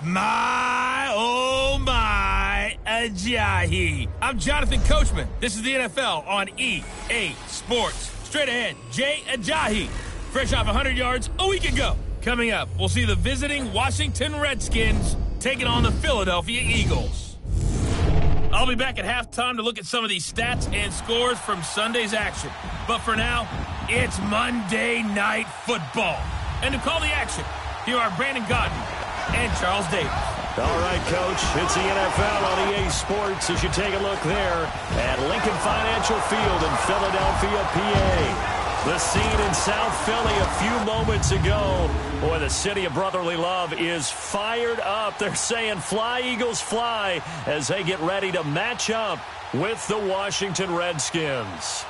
My, oh my, Ajayi. I'm Jonathan Coachman. This is the NFL on EA Sports. Straight ahead, Jay Ajayi, fresh off 100 yards a week ago. Coming up, we'll see the visiting Washington Redskins taking on the Philadelphia Eagles. I'll be back at halftime to look at some of these stats and scores from Sunday's action. But for now, it's Monday Night Football. And to call the action, here are Brandon Gaudin and Charles Davis. All right, Coach, it's the NFL on EA Sports as you take a look there at Lincoln Financial Field in Philadelphia, PA. The scene in South Philly a few moments ago. Boy, the city of brotherly love is fired up. They're saying fly, Eagles, fly, as they get ready to match up with the Washington Redskins.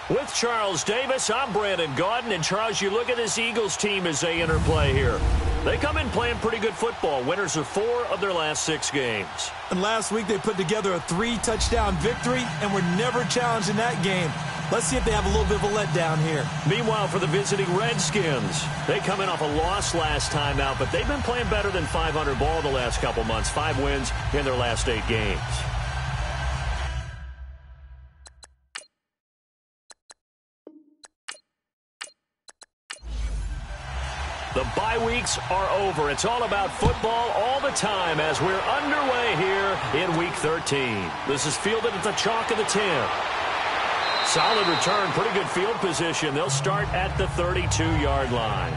With Charles Davis, I'm Brandon Gaudin. And, Charles, you look at this Eagles team as they interplay here. They come in playing pretty good football. Winners of 4 of their last 6 games. And last week they put together a 3-touchdown victory and were never challenged in that game. Let's see if they have a little bit of a letdown here. Meanwhile, for the visiting Redskins, they come in off a loss last time out, but they've been playing better than 500 ball the last couple months. 5 wins in their last 8 games. The bye weeks are over. It's all about football all the time as we're underway here in Week 13. This is fielded at the chalk of the 10. Solid return, pretty good field position. They'll start at the 32-yard line.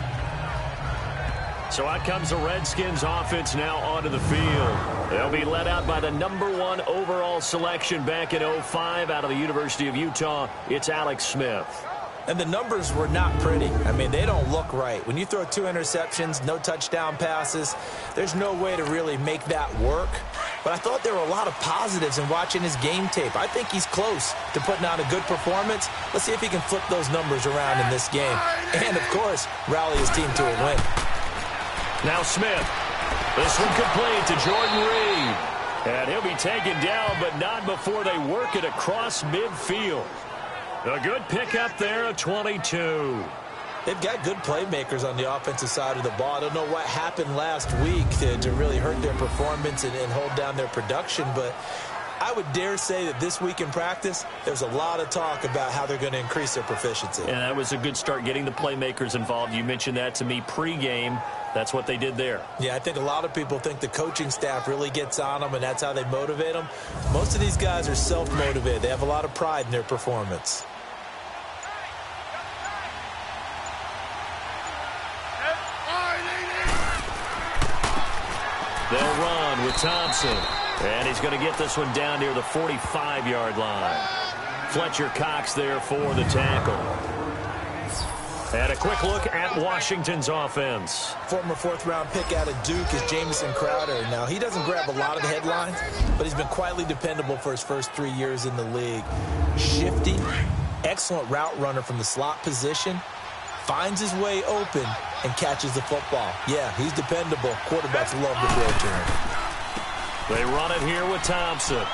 So out comes the Redskins offense now onto the field. They'll be led out by the #1 overall selection back in 2005 out of the University of Utah. It's Alex Smith. And the numbers were not pretty. I mean, they don't look right. When you throw 2 interceptions, no touchdown passes, there's no way to really make that work. But I thought there were a lot of positives in watching his game tape. I think he's close to putting on a good performance. Let's see if he can flip those numbers around in this game. And, of course, rally his team to a win. Now Smith. This one complete to Jordan Reed. And he'll be taken down, but not before they work it across midfield. A good pickup there at 22. They've got good playmakers on the offensive side of the ball. I don't know what happened last week to really hurt their performance and hold down their production, but I would dare say that this week in practice, there's a lot of talk about how they're going to increase their proficiency. And that was a good start getting the playmakers involved. You mentioned that to me pregame. That's what they did there. Yeah, I think a lot of people think the coaching staff really gets on them, and that's how they motivate them. Most of these guys are self-motivated. They have a lot of pride in their performance. They'll run with Thompson. And he's going to get this one down near the 45-yard line. Fletcher Cox there for the tackle. And a quick look at Washington's offense. Former 4th-round pick out of Duke is Jamison Crowder. Now, he doesn't grab a lot of the headlines, but he's been quietly dependable for his first 3 years in the league. Shifty, excellent route runner from the slot position, finds his way open, and catches the football. Yeah, he's dependable. Quarterbacks love to throw to him. They run it here with Thompson.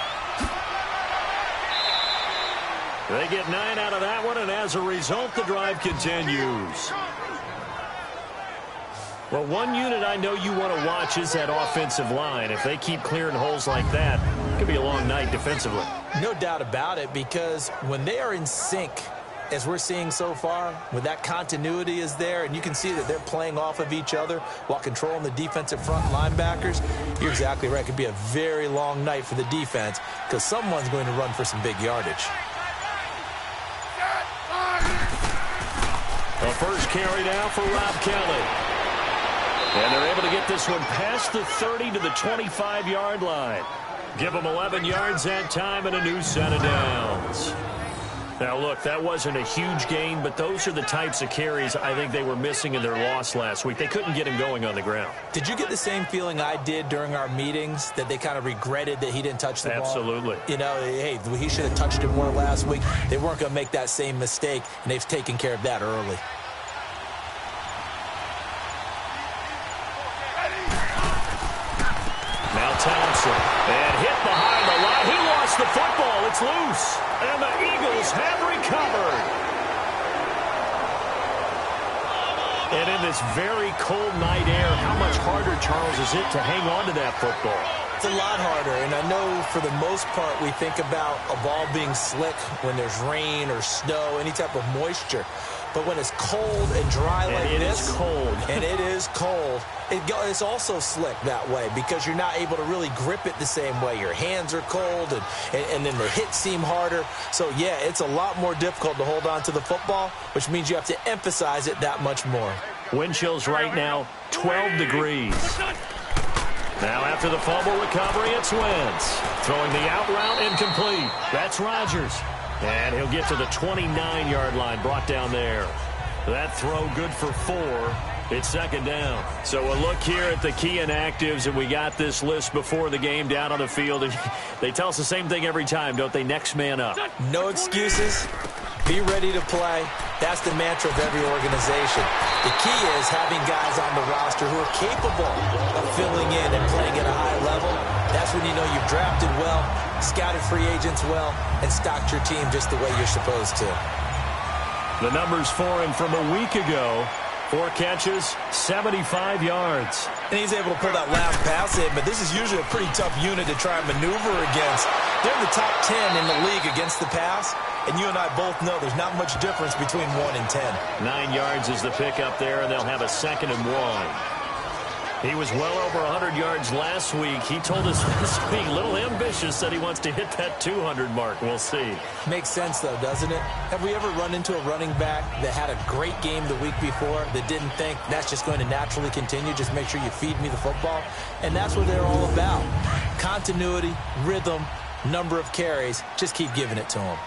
They get 9 out of that one, and as a result, the drive continues. Well, one unit I know you want to watch is that offensive line. If they keep clearing holes like that, it could be a long night defensively. No doubt about it, because when they are in sync, as we're seeing so far, when that continuity is there, and you can see that they're playing off of each other while controlling the defensive front linebackers, you're exactly right. It could be a very long night for the defense because someone's going to run for some big yardage. The first carry now for Rob Kelly. And they're able to get this one past the 30 to the 25-yard line. Give them 11 yards that time and a new set of downs. Now, look, that wasn't a huge gain, but those are the types of carries I think they were missing in their loss last week. They couldn't get him going on the ground. Did you get the same feeling I did during our meetings, that they kind of regretted that he didn't touch the ball? Absolutely. You know, hey, he should have touched it more last week. They weren't going to make that same mistake, and they've taken care of that early. Now Thompson, and hit behind the line. He lost the football. It's loose. And the Eagles have recovered. And in this very cold night air, how much harder, Charles, is it to hang on to that football? It's a lot harder, and I know for the most part we think about a ball being slick when there's rain or snow, any type of moisture. But when it's cold and dry like this, it is cold. And it is cold, it's also slick that way because you're not able to really grip it the same way. Your hands are cold, and then the hits seem harder. So, yeah, it's a lot more difficult to hold on to the football, which means you have to emphasize it that much more. Wind chills right now, 12 degrees. Now after the fumble recovery, it's Wentz. Throwing the out route incomplete. That's Rodgers. And he'll get to the 29-yard line, brought down there. That throw good for 4. It's second down. So a look here at the key inactives, and we got this list before the game down on the field. They tell us the same thing every time, don't they? Next man up. No excuses. Be ready to play. That's the mantra of every organization. The key is having guys on the roster who are capable of filling in and playing at a high level. That's when you know you've drafted well, scouted free agents well, and stocked your team just the way you're supposed to. The numbers for him from a week ago. 4 catches, 75 yards. And he's able to pull that last pass in, but this is usually a pretty tough unit to try and maneuver against. They're in the top 10 in the league against the pass, and you and I both know there's not much difference between 1 and 10. 9 yards is the pickup there, and they'll have a 2nd and 1. He was well over 100 yards last week. He told us this week, a little ambitious, said he wants to hit that 200 mark. We'll see. Makes sense, though, doesn't it? Have we ever run into a running back that had a great game the week before that didn't think that's just going to naturally continue? Just make sure you feed me the football. And that's what they're all about. Continuity, rhythm, number of carries. Just keep giving it to them.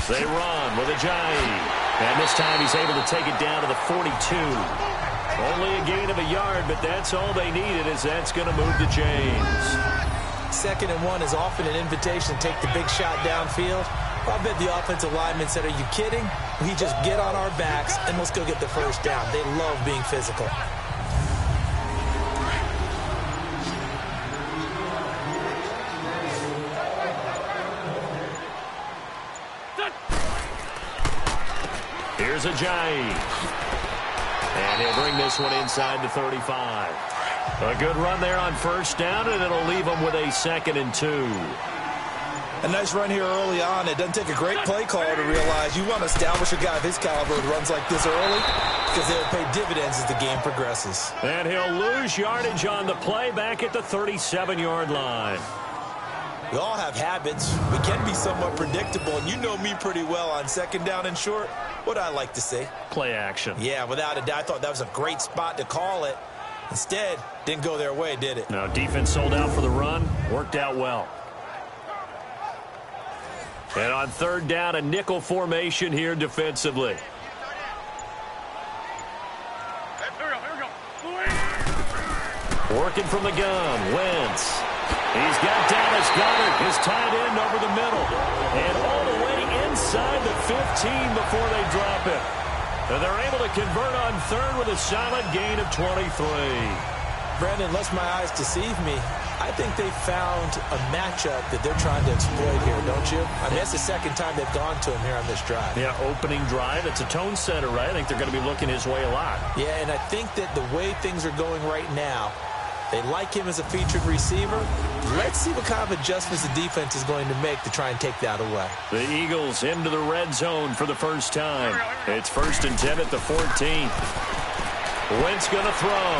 They run with Ajayi. And this time he's able to take it down to the 42. Only a gain of a yard, but that's all they needed, as that's going to move the chains. 2nd and 1 is often an invitation to take the big shot downfield. I bet the offensive lineman said, are you kidding? We just get on our backs and let's go get the first down. They love being physical. Here's Ajayi. And he'll bring this one inside the 35. A good run there on first down, and it'll leave him with a 2nd and 2. A nice run here early on. It doesn't take a great play caller to realize you want to establish a guy of his caliber who runs like this early because they'll pay dividends as the game progresses. And he'll lose yardage on the play back at the 37-yard line. We all have habits. We can be somewhat predictable, and you know me pretty well on 2nd down and short. What I like to say? Play action. Yeah, without a doubt. I thought that was a great spot to call it. Instead, didn't go their way, did it? No, defense sold out for the run. Worked out well. And on 3rd down, a nickel formation here defensively. Working from the gun, Wentz. He's got Dallas Goedert, his tight end, over the middle. And all the way inside the 15 before they drop it. And they're able to convert on 3rd with a solid gain of 23. Brandon, unless my eyes deceive me, I think they found a matchup that they're trying to exploit here, don't you? I mean, that's the 2nd time they've gone to him here on this drive. Yeah, opening drive. It's a tone setter, right? I think they're going to be looking his way a lot. Yeah, and I think that the way things are going right now, they like him as a featured receiver. Let's see what kind of adjustments the defense is going to make to try and take that away. The Eagles into the red zone for the first time. It's 1st and 10 at the 14. Wentz going to throw.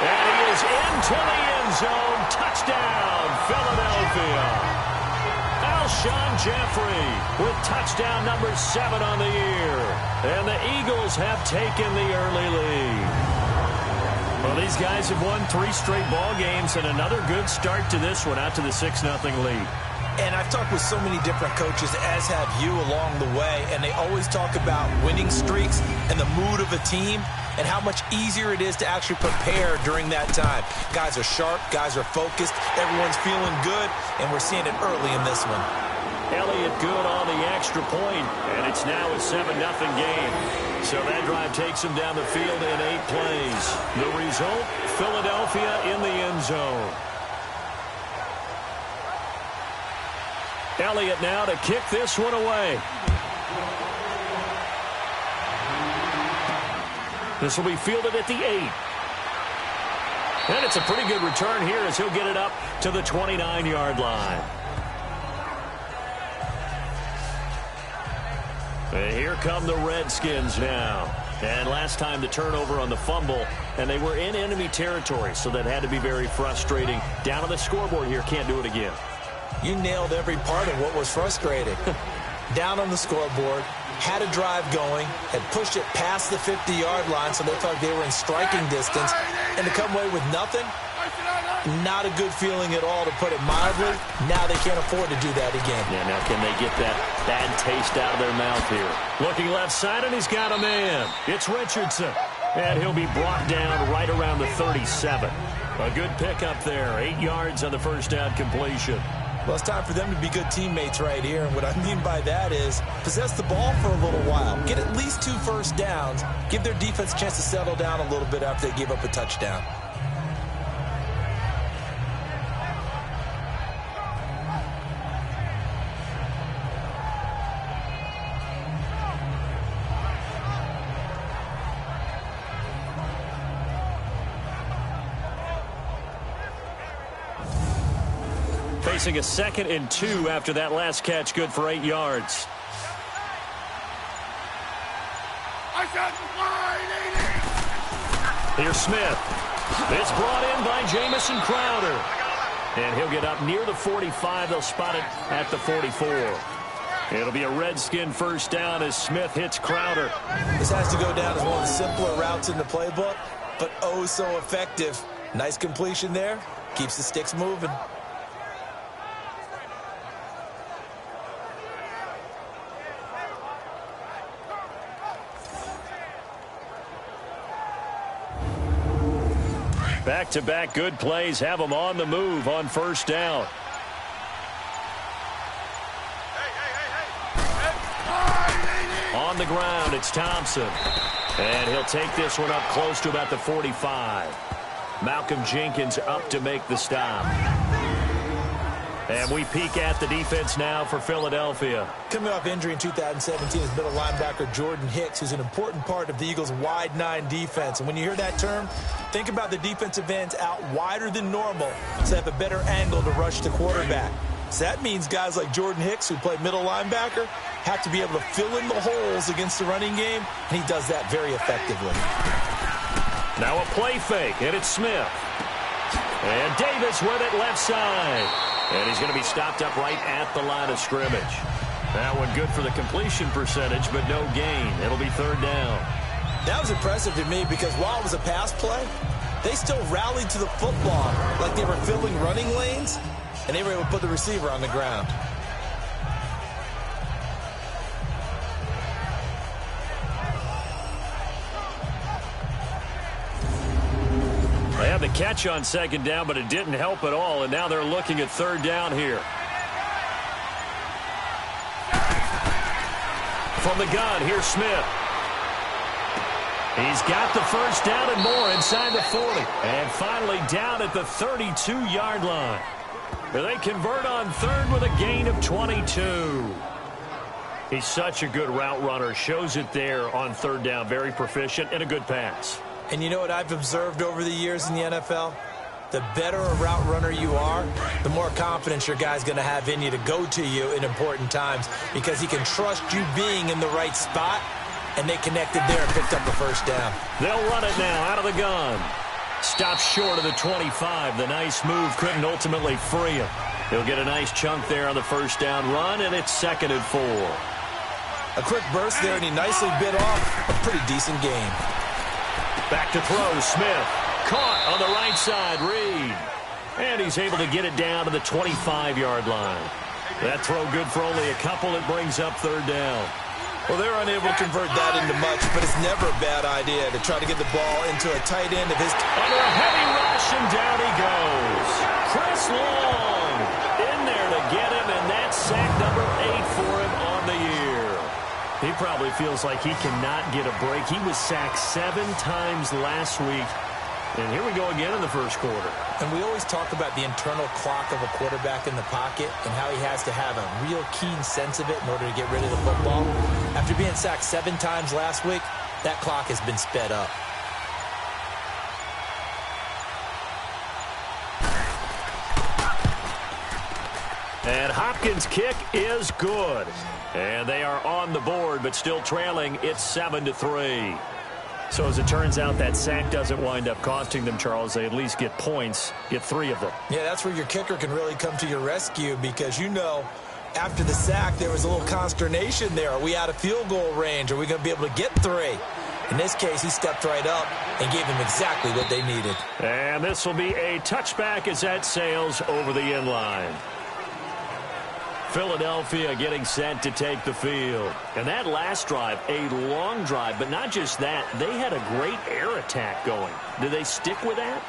And he is into the end zone. Touchdown, Philadelphia. Alshon Jeffrey with touchdown number 7 on the year. And the Eagles have taken the early lead. Well, these guys have won 3 straight ball games, and another good start to this one, out to the 6-0 lead. And I've talked with so many different coaches, as have you along the way, and they always talk about winning streaks and the mood of a team and how much easier it is to actually prepare during that time. Guys are sharp, guys are focused, everyone's feeling good, and we're seeing it early in this one. Elliott good on the extra point, and it's now a 7-0 game. So that drive takes him down the field in 8 plays. The result, Philadelphia in the end zone. Elliott now to kick this one away. This will be fielded at the 8. And it's a pretty good return here as he'll get it up to the 29-yard line. And here come the Redskins now. And last time the turnover on the fumble, and they were in enemy territory, so that had to be very frustrating. Down on the scoreboard here, can't do it again. You nailed every part of what was frustrating. Down on the scoreboard, had a drive going, had pushed it past the 50-yard line, so they thought they were in striking distance, and to come away with nothing, not a good feeling at all, to put it mildly. Now they can't afford to do that again. Yeah, now can they get that bad taste out of their mouth here? Looking left side, and he's got a man. It's Richardson, and he'll be brought down right around the 37. A good pickup there, 8 yards on the first down completion. Well, it's time for them to be good teammates right here, and what I mean by that is possess the ball for a little while, get at least 2 first downs, give their defense a chance to settle down a little bit after they give up a touchdown. Facing a 2nd and 2 after that last catch, good for 8 yards. Here's Smith. It's brought in by Jamison Crowder. And he'll get up near the 45. They'll spot it at the 44. It'll be a Redskin first down as Smith hits Crowder. This has to go down as one of the simpler routes in the playbook, but oh so effective. Nice completion there. Keeps the sticks moving. Back-to-back good plays have them on the move on first down. On the ground, it's Thompson. And he'll take this one up close to about the 45. Malcolm Jenkins up to make the stop. And we peek at the defense now for Philadelphia. Coming off injury in 2017 is middle linebacker Jordan Hicks, who's an important part of the Eagles' wide 9 defense. And when you hear that term, think about the defensive ends out wider than normal so they have a better angle to rush the quarterback. So that means guys like Jordan Hicks, who play middle linebacker, have to be able to fill in the holes against the running game, and he does that very effectively. Now a play fake, and it's Smith. And Davis with it left side. And he's going to be stopped up right at the line of scrimmage. That one good for the completion percentage, but no gain. It'll be 3rd down. That was impressive to me because while it was a pass play, they still rallied to the football like they were filling running lanes, and they were able to put the receiver on the ground. They had the catch on 2nd down, but it didn't help at all, and now they're looking at 3rd down here. From the gun, here's Smith. He's got the first down and more inside the 40. And finally down at the 32-yard line. They convert on 3rd with a gain of 22. He's such a good route runner. Shows it there on 3rd down. Very proficient and a good pass. And you know what I've observed over the years in the NFL? The better a route runner you are, the more confidence your guy's going to have in you to go to you in important times because he can trust you being in the right spot, and they connected there and picked up the first down. They'll run it now out of the gun. Stops short of the 25. The nice move couldn't ultimately free him. He'll get a nice chunk there on the first down run, and it's 2nd and 4. A quick burst there, and he nicely bit off a pretty decent game. Back to throw, Smith. Caught on the right side, Reed. And he's able to get it down to the 25-yard line. That throw good for only a couple. It brings up 3rd down. Well, they're unable to convert that into much, but it's never a bad idea to try to get the ball into a tight end of his... Under a heavy rush, and down he goes. Chris Long in there to get him, and that's sack number 8 for him on the year. He probably feels like he cannot get a break. He was sacked 7 times last week. And here we go again in the first quarter. And we always talk about the internal clock of a quarterback in the pocket and how he has to have a real keen sense of it in order to get rid of the football. After being sacked 7 times last week, that clock has been sped up. And Hopkins' kick is good. And they are on the board, but still trailing. It's 7-3. So as it turns out, that sack doesn't wind up costing them, Charles. They at least get points, get 3 of them. Yeah, that's where your kicker can really come to your rescue because, you know, after the sack, there was a little consternation there. Are we out of field goal range? Are we going to be able to get 3? In this case, he stepped right up and gave them exactly what they needed. And this will be a touchback as that sails over the end line. Philadelphia getting set to take the field. And that last drive, a long drive, but not just that. They had a great air attack going. Do they stick with that?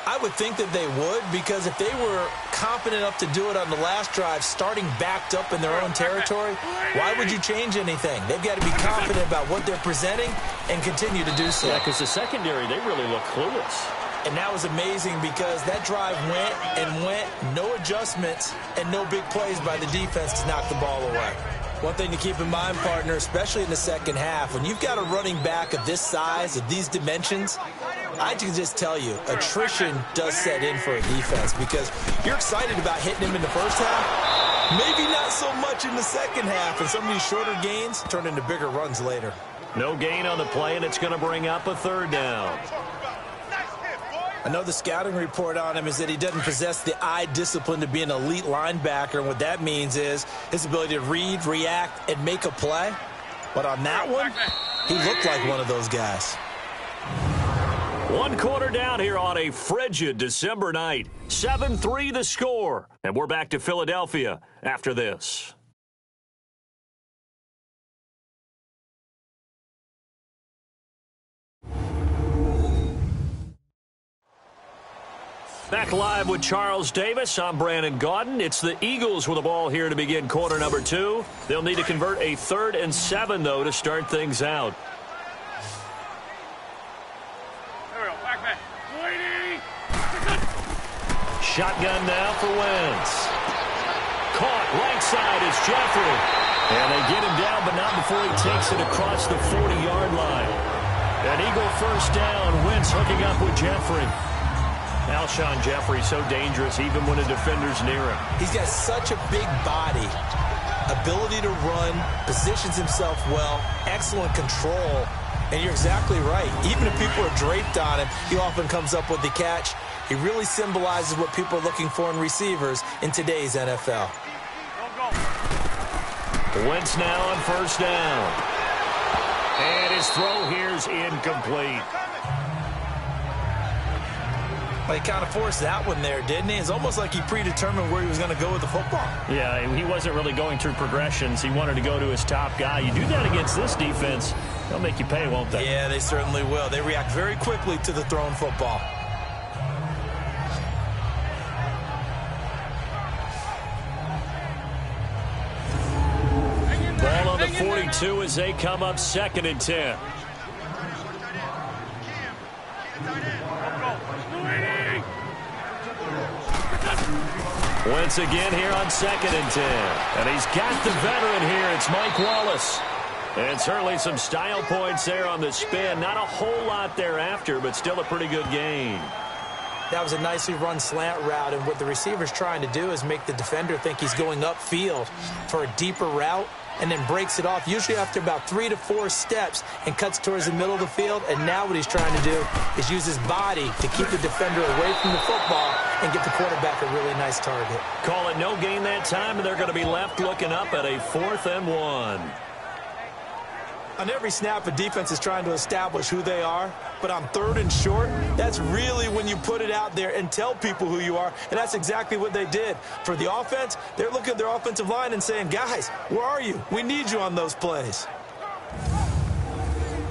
I would think that they would, because if they were confident enough to do it on the last drive, starting backed up in their own territory, why would you change anything? They've got to be confident about what they're presenting and continue to do so. Yeah, because the secondary, they really look clueless. And that was amazing because that drive went and went, no adjustments, and no big plays by the defense to knock the ball away. One thing to keep in mind, partner, especially in the second half, when you've got a running back of this size, of these dimensions, I can just tell you, attrition does set in for a defense because you're excited about hitting him in the first half, maybe not so much in the second half, and some of these shorter gains turn into bigger runs later. No gain on the play, and it's going to bring up a 3rd down. I know the scouting report on him is that he doesn't possess the eye discipline to be an elite linebacker, and what that means is his ability to read, react, and make a play. But on that one, he looked like one of those guys. 1 quarter down here on a frigid December night. 7-3 the score. And we're back to Philadelphia after this. Back live with Charles Davis. I'm Brandon Gaudin. It's the Eagles with the ball here to begin quarter number 2. They'll need to convert a 3rd and 7, though, to start things out. Shotgun now for Wentz. Caught right side is Jeffrey. And they get him down, but not before he takes it across the 40-yard line. An Eagle first down. Wentz hooking up with Jeffrey. Alshon Jeffrey so dangerous even when a defender's near him. He's got such a big body, ability to run, positions himself well, excellent control. And you're exactly right. Even if people are draped on him, he often comes up with the catch. He really symbolizes what people are looking for in receivers in today's NFL. Wentz now on first down. And his throw here's incomplete. Well, he kind of forced that one there, didn't he? It's almost like he predetermined where he was going to go with the football. Yeah, he wasn't really going through progressions. He wanted to go to his top guy. You do that against this defense, they'll make you pay, won't they? Yeah, they certainly will. They react very quickly to the thrown football. Ball on the 42 as they come up 2nd and 10. Wentz again here on 2nd and 10. And he's got the veteran here. It's Mike Wallace. And certainly some style points there on the spin. Not a whole lot thereafter, but still a pretty good gain. That was a nicely run slant route, and what the receiver's trying to do is make the defender think he's going upfield for a deeper route, and then breaks it off, usually after about 3 to 4 steps, and cuts towards the middle of the field. And now what he's trying to do is use his body to keep the defender away from the football and get the quarterback a really nice target. Call it no gain that time, and they're going to be left looking up at a 4th and 1. On every snap, a defense is trying to establish who they are, but on 3rd and short, that's really when you put it out there and tell people who you are, and that's exactly what they did. For the offense, they're looking at their offensive line and saying, guys, where are you? We need you on those plays.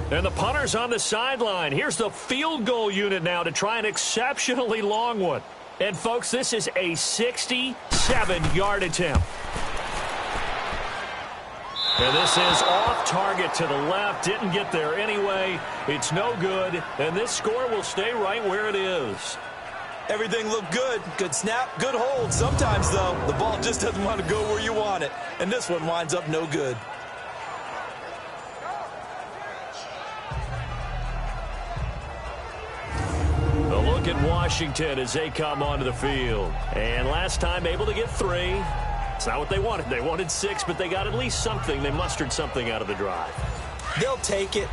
And the punter's on the sideline. Here's the field goal unit now to try an exceptionally long one. And, folks, this is a 67-yard attempt. And this is off target to the left. Didn't get there anyway. It's no good. And this score will stay right where it is. Everything looked good. Good snap, good hold. Sometimes, though, the ball just doesn't want to go where you want it. And this one winds up no good. A look at Washington as they come onto the field. And last time able to get 3. It's not what they wanted. They wanted 6, but they got at least something. They mustered something out of the drive. They'll take it.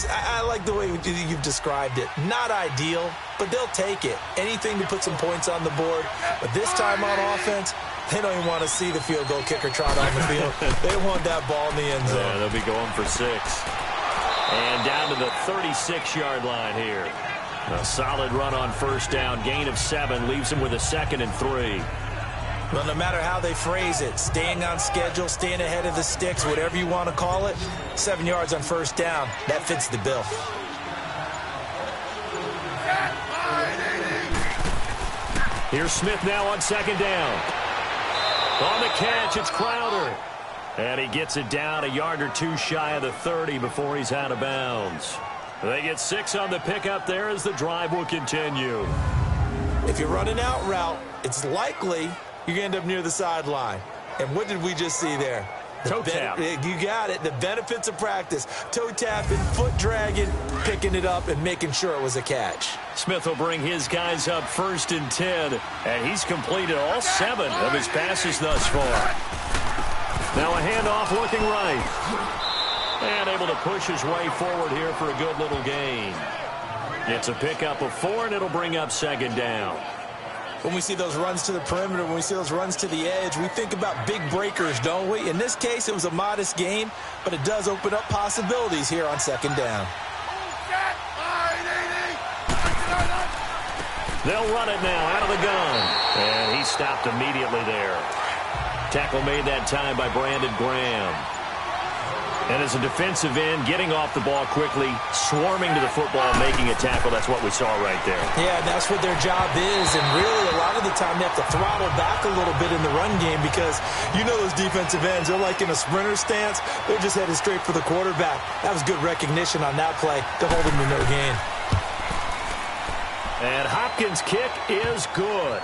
I like the way you've described it. Not ideal, but they'll take it. Anything to put some points on the board. But this time on offense, they don't even want to see the field goal kicker trot on the field. They want that ball in the end zone. Yeah, they'll be going for 6. And down to the 36-yard line here. A solid run on first down. Gain of 7 leaves them with a 2nd and 3. Well, no matter how they phrase it, staying on schedule, staying ahead of the sticks, whatever you want to call it, 7 yards on first down, that fits the bill. Here's Smith now on 2nd down. On the catch, it's Crowder. And he gets it down a yard or 2 shy of the 30 before he's out of bounds. They get 6 on the pickup there as the drive will continue. If you're running out route, it's likely you're going to end up near the sideline. And what did we just see there? Toe tap. You got it. The benefits of practice. Toe tapping, foot dragging, picking it up, and making sure it was a catch. Smith will bring his guys up 1st and 10. And he's completed all 7 of his passes thus far. Now a handoff looking right. And able to push his way forward here for a good little gain. It's a pickup of 4, and it'll bring up 2nd down. When we see those runs to the perimeter, when we see those runs to the edge, we think about big breakers, don't we? In this case, it was a modest gain, but it does open up possibilities here on 2nd down. They'll run it now out of the gun. And he stopped immediately there. Tackle made that time by Brandon Graham. And as a defensive end, getting off the ball quickly, swarming to the football, making a tackle, that's what we saw right there. Yeah, that's what their job is. And really, a lot of the time, they have to throttle back a little bit in the run game because you know those defensive ends, they're like in a sprinter stance. They're just headed straight for the quarterback. That was good recognition on that play to hold him to no gain. And Hopkins' kick is good.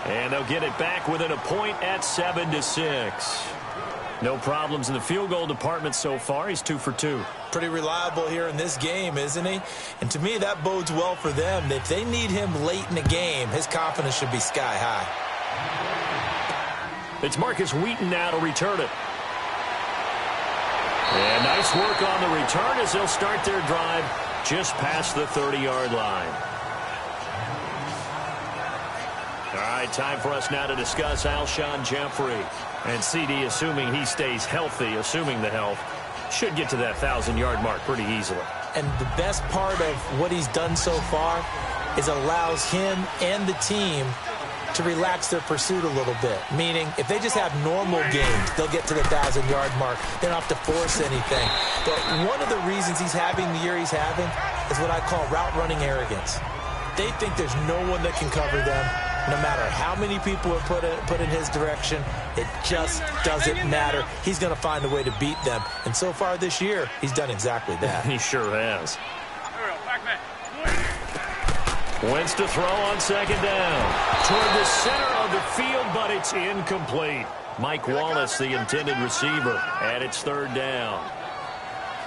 And they'll get it back within a point at 7-6. No problems in the field goal department so far. He's 2 for 2. Pretty reliable here in this game, isn't he? And to me, that bodes well for them. If they need him late in the game, his confidence should be sky high. It's Marcus Wheaton now to return it. And nice work on the return as they'll start their drive just past the 30-yard line. All right, time for us now to discuss Alshon Jeffrey. And CD, assuming he stays healthy, assuming the health, should get to that 1,000-yard mark pretty easily. And the best part of what he's done so far is allows him and the team to relax their pursuit a little bit. Meaning, if they just have normal games, they'll get to the 1,000-yard mark. They don't have to force anything. But one of the reasons he's having the year he's having is what I call route running arrogance. They think there's no one that can cover them. No matter how many people are put in his direction, it just doesn't matter. He's going to find a way to beat them. And so far this year, he's done exactly that. He sure has. Wentz to throw on 2nd down. Toward the center of the field, but it's incomplete. Mike Wallace, the intended receiver, and it's 3rd down.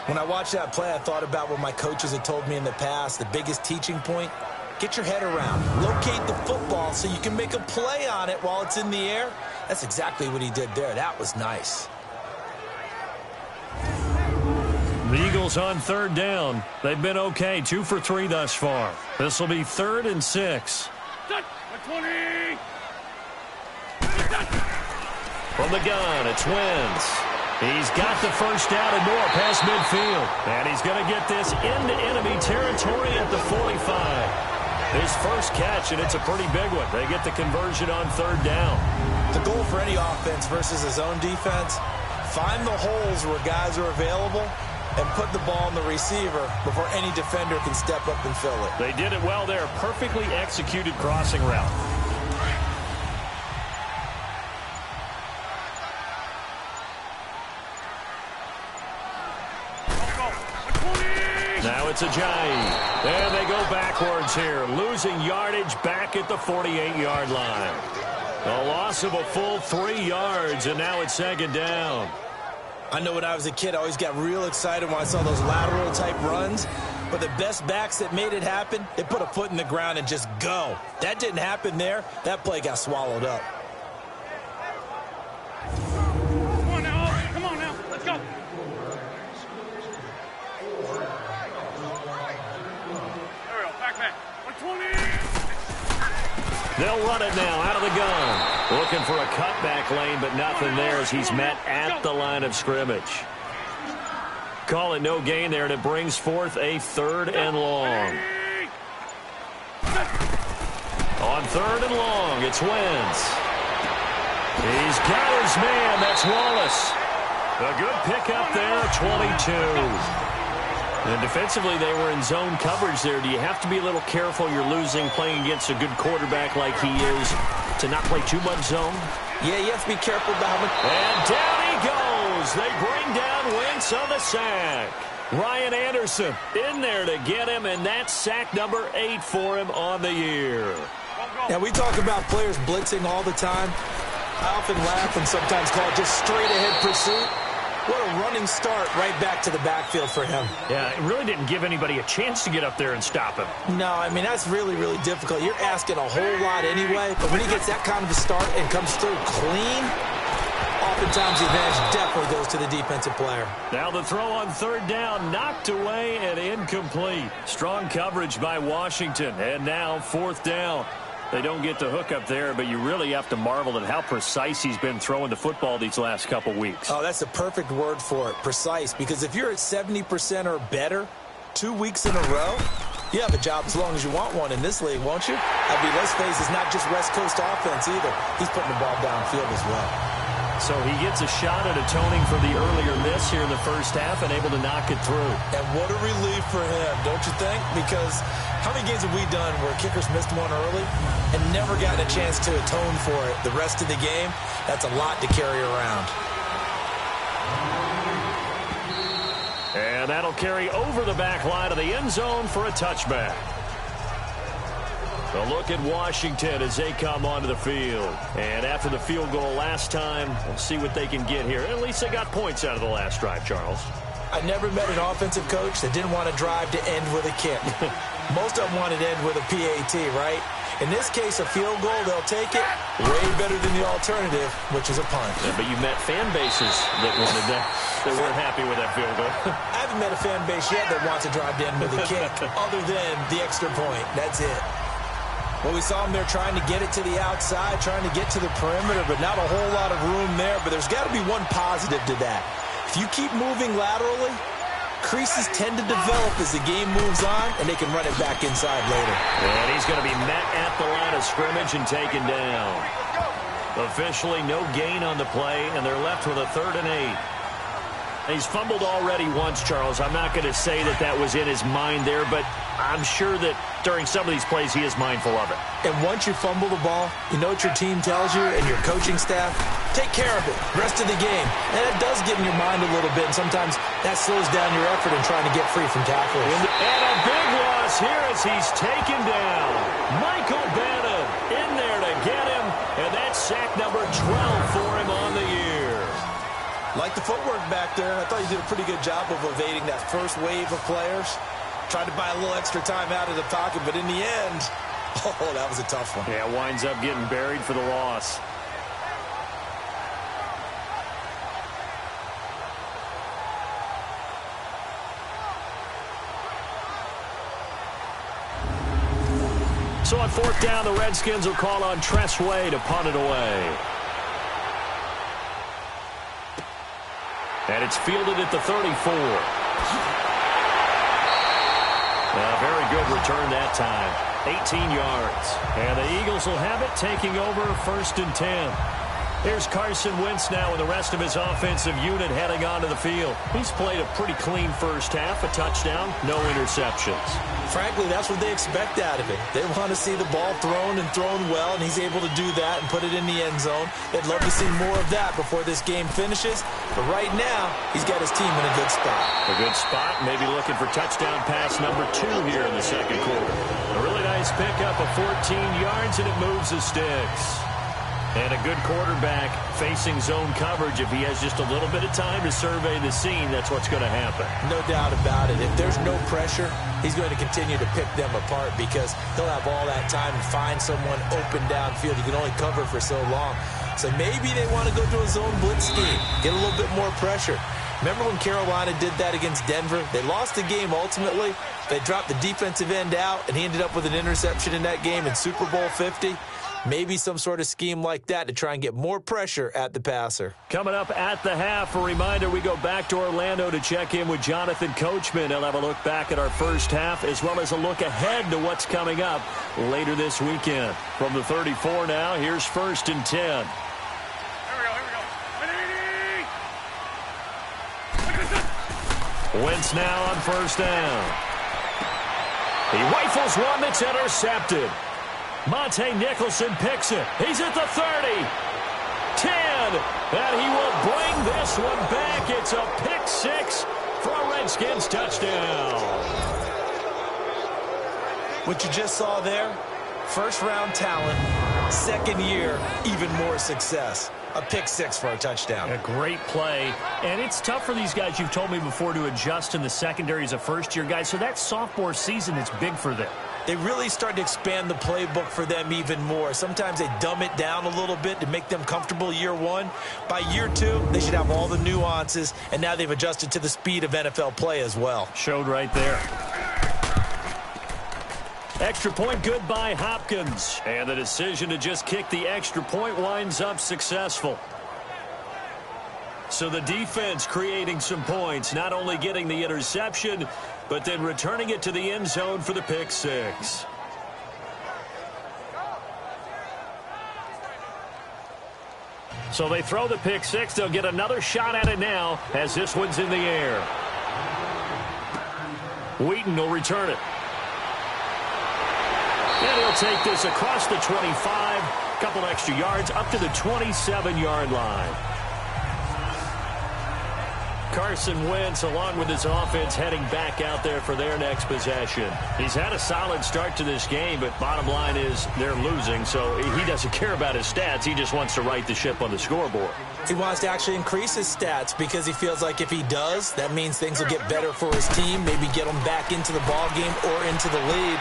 When I watched that play, I thought about what my coaches had told me in the past. The biggest teaching point, get your head around. Locate the football so you can make a play on it while it's in the air. That's exactly what he did there. That was nice. The Eagles on 3rd down. They've been okay, 2 for 3 thus far. This will be 3rd and 6. From the gun, it's Wentz. He's got the first down and more past midfield. And he's going to get this into enemy territory at the 45. His first catch, and it's a pretty big one. They get the conversion on 3rd down. The goal for any offense versus his own defense, find the holes where guys are available and put the ball on the receiver before any defender can step up and fill it. They did it well there. Perfectly executed crossing route. Now it's Ajayi. And they go backwards here, losing yardage back at the 48-yard line. A loss of a full 3 yards, and now it's second down. I know when I was a kid, I always got real excited when I saw those lateral-type runs. But the best backs that made it happen, they put a foot in the ground and just go. That didn't happen there. That play got swallowed up. Come on now. Come on now. Let's go. There we go. Back. 120. They'll run it now out of the gun. Looking for a cutback lane, but nothing there as he's met at the line of scrimmage. Call it no gain there, and it brings forth a 3rd and long. On 3rd and long, it's Wentz. He's got his man. That's Wallace. A good pickup there, 22. And defensively, they were in zone coverage there. Do you have to be a little careful? You're losing playing against a good quarterback like he is to not play too much zone? Yeah, you have to be careful about how much. And down he goes. They bring down Wentz on the sack. Ryan Anderson in there to get him, and that's sack number 8 for him on the year. Now, we talk about players blitzing all the time. I often laugh and sometimes call it just straight-ahead pursuit. What a running start right back to the backfield for him. Yeah, it really didn't give anybody a chance to get up there and stop him. No, I mean, that's really, really difficult. You're asking a whole lot anyway, but when he gets that kind of a start and comes through clean, oftentimes the advantage definitely goes to the defensive player. Now the throw on 3rd down, knocked away and incomplete. Strong coverage by Washington, and now 4th down. They don't get the hook up there, but you really have to marvel at how precise he's been throwing the football these last couple weeks. Oh, that's a perfect word for it, precise, because if you're at 70% or better 2 weeks in a row, you have a job as long as you want one in this league, won't you? I mean, let's face it, it's not just West Coast offense either. He's putting the ball downfield as well. So he gets a shot at atoning for the earlier miss here in the first half and able to knock it through. And what a relief for him, don't you think? Because how many games have we done where kickers missed one early and never gotten a chance to atone for it the rest of the game? That's a lot to carry around. And that'll carry over the back line of the end zone for a touchback. A look at Washington as they come onto the field. And after the field goal last time, we'll see what they can get here. At least they got points out of the last drive, Charles. I never met an offensive coach that didn't want to drive to end with a kick. Most of them wanted to end with a PAT, right? In this case, a field goal, they'll take it way better than the alternative, which is a punt. Yeah, but you met fan bases that wanted that, that weren't happy with that field goal. I haven't met a fan base yet that wants to drive to end with a kick other than the extra point. That's it. Well, we saw them there trying to get it to the outside, trying to get to the perimeter, but not a whole lot of room there. But there's got to be one positive to that. If you keep moving laterally, creases tend to develop as the game moves on, and they can run it back inside later. And he's going to be met at the line of scrimmage and taken down. Officially no gain on the play, and they're left with a 3rd and 8. He's fumbled already once, Charles. I'm not going to say that that was in his mind there, but I'm sure that during some of these plays he is mindful of it. And once you fumble the ball, you know what your team tells you and your coaching staff? Take care of it rest of the game. And it does get in your mind a little bit, and sometimes that slows down your effort in trying to get free from tacklers. And a big loss here as he's taken down. Michael Bannon in there to get him, and that's sack number 12 for him on the year. Like the footwork back there, I thought you did a pretty good job of evading that first wave of players. Tried to buy a little extra time out of the pocket, but in the end, oh, that was a tough one. Yeah, winds up getting buried for the loss. So on 4th down, the Redskins will call on Tress Way to punt it away. And it's fielded at the 34. A very good return that time. 18 yards. And the Eagles will have it, taking over 1st and 10. Here's Carson Wentz now with the rest of his offensive unit heading onto the field. He's played a pretty clean first half, a touchdown, no interceptions. Frankly, that's what they expect out of it. They want to see the ball thrown and thrown well, and he's able to do that and put it in the end zone. They'd love to see more of that before this game finishes, but right now, he's got his team in a good spot. A good spot, maybe looking for touchdown pass number 2 here in the second quarter. A really nice pickup of 14 yards, and it moves the sticks. And a good quarterback facing zone coverage. If he has just a little bit of time to survey the scene, that's what's going to happen. No doubt about it. If there's no pressure, he's going to continue to pick them apart because he'll have all that time to find someone open downfield. He can only cover for so long. So maybe they want to go to a zone blitz scheme, get a little bit more pressure. Remember when Carolina did that against Denver? They lost the game ultimately. They dropped the defensive end out, and he ended up with an interception in that game in Super Bowl 50. Maybe some sort of scheme like that to try and get more pressure at the passer. Coming up at the half, a reminder, we go back to Orlando to check in with Jonathan Coachman. He'll have a look back at our first half as well as a look ahead to what's coming up later this weekend. From the 34 now, here's 1st and 10. Here we go. Wentz now on 1st down. He rifles one that's intercepted. Monte Nicholson picks it. He's at the 30. 10. And he will bring this one back. It's a pick 6 for a Redskins touchdown. What you just saw there, first-round talent, second year, even more success. A pick 6 for a touchdown. A great play. And it's tough for these guys, you've told me before, to adjust in the secondary as a first-year guy. So that sophomore season is big for them. They really start to expand the playbook for them even more. Sometimes they dumb it down a little bit to make them comfortable year 1. By year 2, they should have all the nuances, and now they've adjusted to the speed of NFL play as well. Showed right there. Extra point good by Hopkins. And the decision to just kick the extra point winds up successful. So the defense creating some points, not only getting the interception, but then returning it to the end zone for the pick 6. So they throw the pick 6. They'll get another shot at it now as this one's in the air. Wheaton will return it. And he'll take this across the 25, couple extra yards, up to the 27-yard line. Carson Wentz, along with his offense, heading back out there for their next possession. He's had a solid start to this game, but bottom line is they're losing, so he doesn't care about his stats. He just wants to right the ship on the scoreboard. He wants to actually increase his stats because he feels like if he does, that means things will get better for his team, maybe get them back into the ball game or into the lead.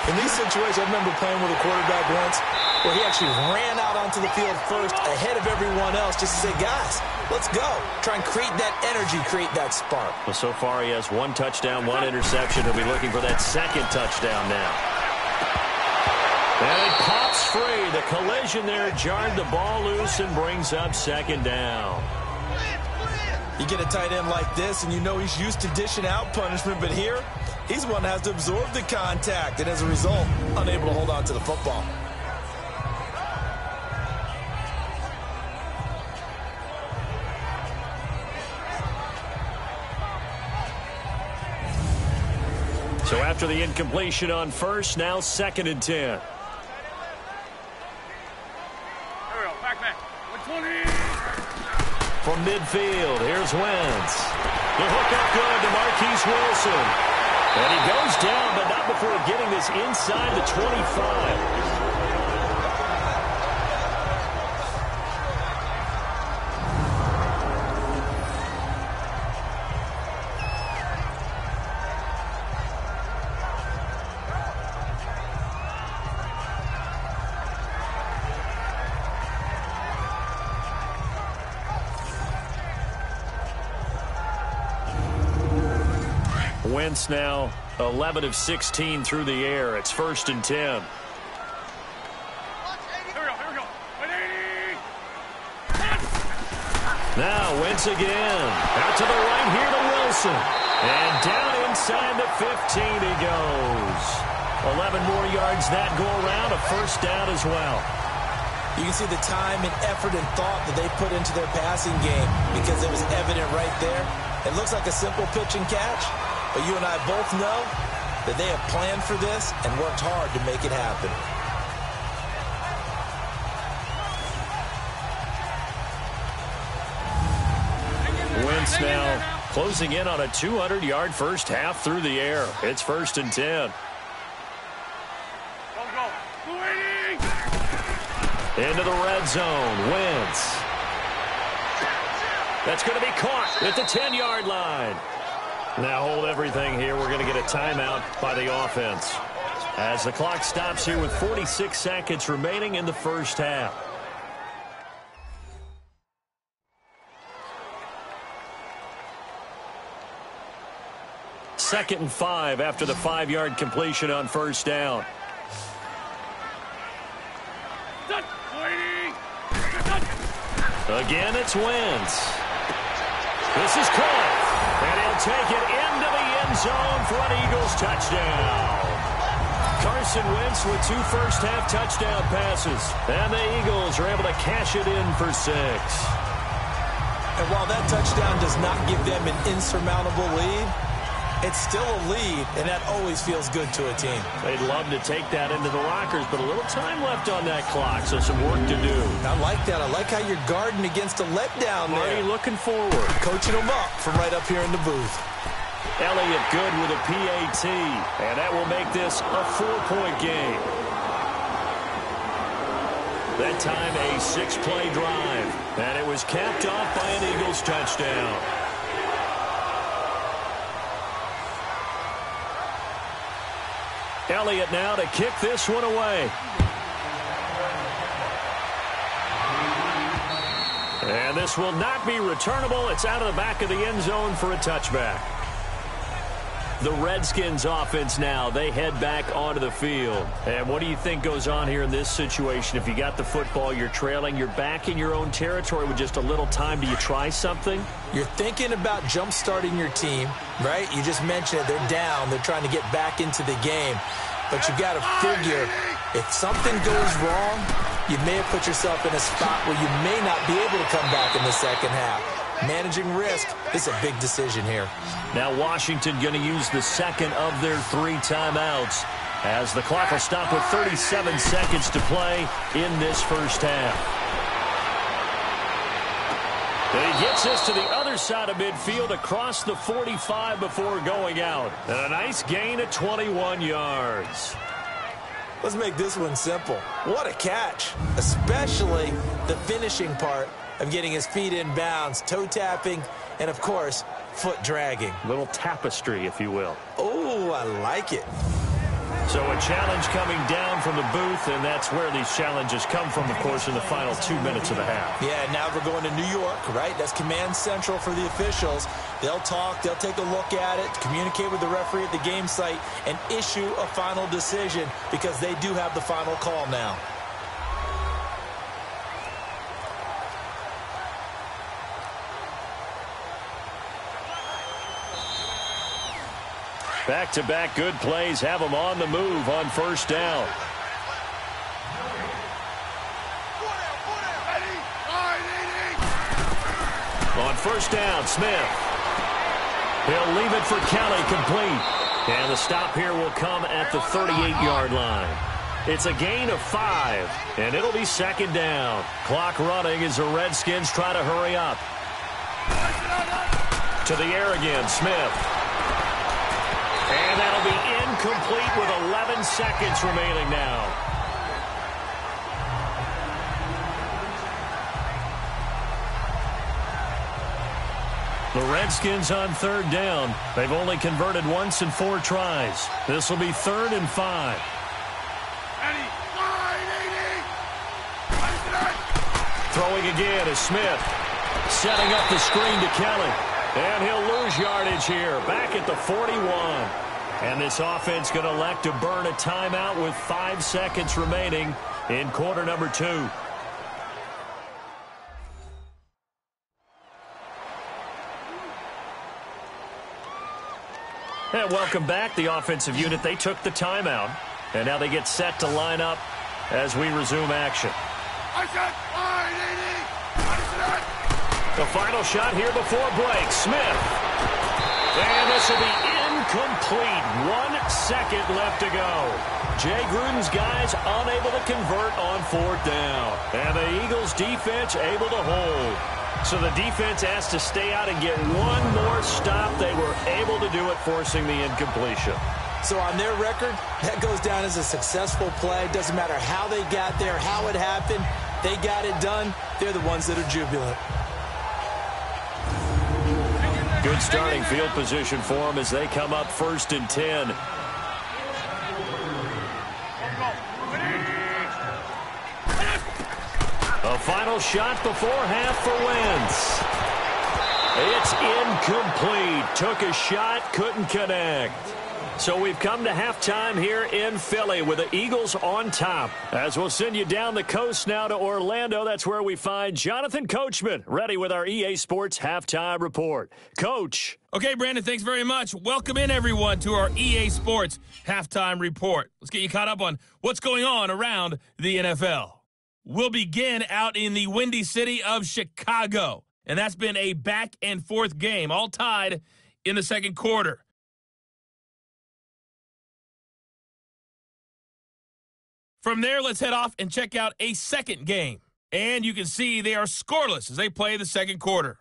In these situations, I remember playing with a quarterback once where he actually ran out onto the field first ahead of everyone else just to say, guys, let's go. Try and create that energy, create that spark. Well, so far he has 1 touchdown, 1 interception. He'll be looking for that 2nd touchdown now. And it pops free. The collision there jarred the ball loose and brings up 2nd down. You get a tight end like this, and you know he's used to dishing out punishment, but here, he's the one that has to absorb the contact, and as a result, unable to hold on to the football. So after the incompletion on 1st, now 2nd and 10. Here we go. Back. 120. From midfield, here's Wentz. The hook up good to Marquise Wilson. And he goes down, but not before getting this inside the 25. Wentz now 11 of 16 through the air. It's 1st and 10. Here we go. 180. Now Wentz again. Out to the right here to Wilson. And down inside the 15 he goes. 11 more yards that go around. A 1st down as well. You can see the time and effort and thought that they put into their passing game because it was evident right there. It looks like a simple pitch and catch, but you and I both know that they have planned for this and worked hard to make it happen. Wentz now closing in on a 200-yard first half through the air. It's 1st and 10. Into the red zone. Wentz. That's going to be caught at the 10-yard line. Now hold everything here. We're going to get a timeout by the offense as the clock stops here with 46 seconds remaining in the first half. Second and 5 after the 5-yard completion on first down. Again, it's Wentz. This is caught, and he'll take it into the end zone for an Eagles touchdown. Carson Wentz with 2 first-half touchdown passes, and the Eagles are able to cash it in for 6. And while that touchdown does not give them an insurmountable lead, it's still a lead, and that always feels good to a team. They'd love to take that into the lockers, but a little time left on that clock, so some work to do. I like that. I like how you're guarding against a letdown there. Marty looking forward. Coaching them up from right up here in the booth. Elliott good with a PAT, and that will make this a 4-point game. That time a 6-play drive, and it was capped off by an Eagles touchdown. Elliott now to kick this one away. And this will not be returnable. It's out of the back of the end zone for a touchback. The Redskins offense now, they head back onto the field. And what do you think goes on here in this situation? If you got the football, you're trailing, you're back in your own territory with just a little time. Do you try something? You're thinking about jump-starting your team, right? You just mentioned it. They're down. They're trying to get back into the game. But you got to figure, if something goes wrong, you may have put yourself in a spot where you may not be able to come back in the second half. Managing risk is a big decision here. Now Washington going to use the second of their 3 timeouts as the clock will stop with 37 seconds to play in this first half. And he gets this to the other side of midfield across the 45 before going out. And a nice gain of 21 yards. Let's make this one simple. What a catch, especially the finishing part of getting his feet in bounds, toe tapping, and of course, foot dragging. Little tapestry, if you will. Oh, I like it. So a challenge coming down from the booth, and that's where these challenges come from, of course, in the final 2 minutes of the half. Yeah, now we're going to New York, right? That's command central for the officials. They'll talk, they'll take a look at it, communicate with the referee at the game site, and issue a final decision because they do have the final call now. Back-to-back good plays have them on the move on first down. On first down, Smith. He'll leave it for Kelly complete. And the stop here will come at the 38-yard line. It's a gain of 5, and it'll be second down. Clock running as the Redskins try to hurry up. To the air again, Smith. And that'll be incomplete with 11 seconds remaining now. The Redskins on third down. They've only converted once in 4 tries. This will be 3rd and 5. Throwing again is Smith. Setting up the screen to Kelly. And he'll lose yardage here, back at the 41. And this offense going to elect to burn a timeout with 5 seconds remaining in quarter number 2. And welcome back, the offensive unit. They took the timeout, and now they get set to line up as we resume action. The final shot here before break. Smith. And this will be incomplete. 1 second left to go. Jay Gruden's guys unable to convert on 4th down. And the Eagles defense able to hold. So the defense asked to stay out and get one more stop. They were able to do it, forcing the incompletion. So on their record, that goes down as a successful play. Doesn't matter how they got there, how it happened. They got it done. They're the ones that are jubilant. Good starting field position for them as they come up 1st and 10. A final shot before half for Wentz. It's incomplete. Took a shot, couldn't connect. So we've come to halftime here in Philly with the Eagles on top. As we'll send you down the coast now to Orlando, that's where we find Jonathan Coachman, ready with our EA Sports Halftime Report. Coach. Okay, Brandon, thanks very much. Welcome in, everyone, to our EA Sports Halftime Report. Let's get you caught up on what's going on around the NFL. We'll begin out in the Windy City of Chicago, and that's been a back-and-forth game, all tied in the second quarter. From there, let's head off and check out a second game. And you can see they are scoreless as they play the second quarter.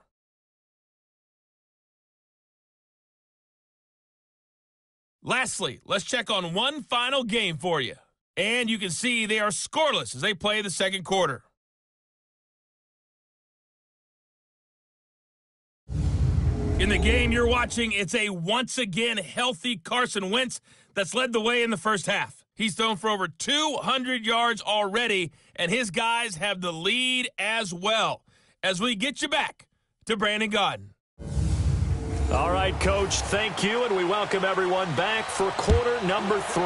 Lastly, let's check on one final game for you. And you can see they are scoreless as they play the second quarter. In the game you're watching, it's a once-again healthy Carson Wentz that's led the way in the first half. He's thrown for over 200 yards already, and his guys have the lead as well. As we get you back to Brandon Gaudin. All right, Coach, thank you, and we welcome everyone back for quarter number 3.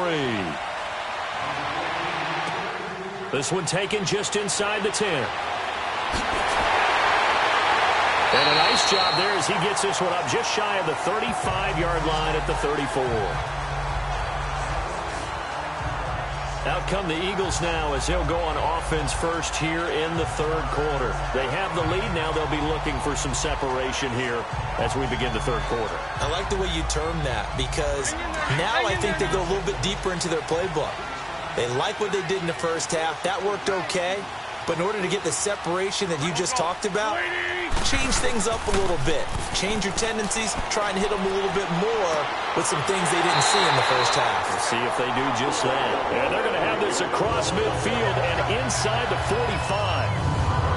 This one taken just inside the 10. And a nice job there as he gets this one up just shy of the 35-yard line at the 34. Out come the Eagles now as they'll go on offense first here in the third quarter. They have the lead now. They'll be looking for some separation here as we begin the third quarter. I like the way you term that because now I think they go a little bit deeper into their playbook. They like what they did in the first half. That worked okay. But in order to get the separation that you just talked about, change things up a little bit. Change your tendencies. Try and hit them a little bit more with some things they didn't see in the first half. We'll see if they do just that. And they're going to have this across midfield and inside the 45.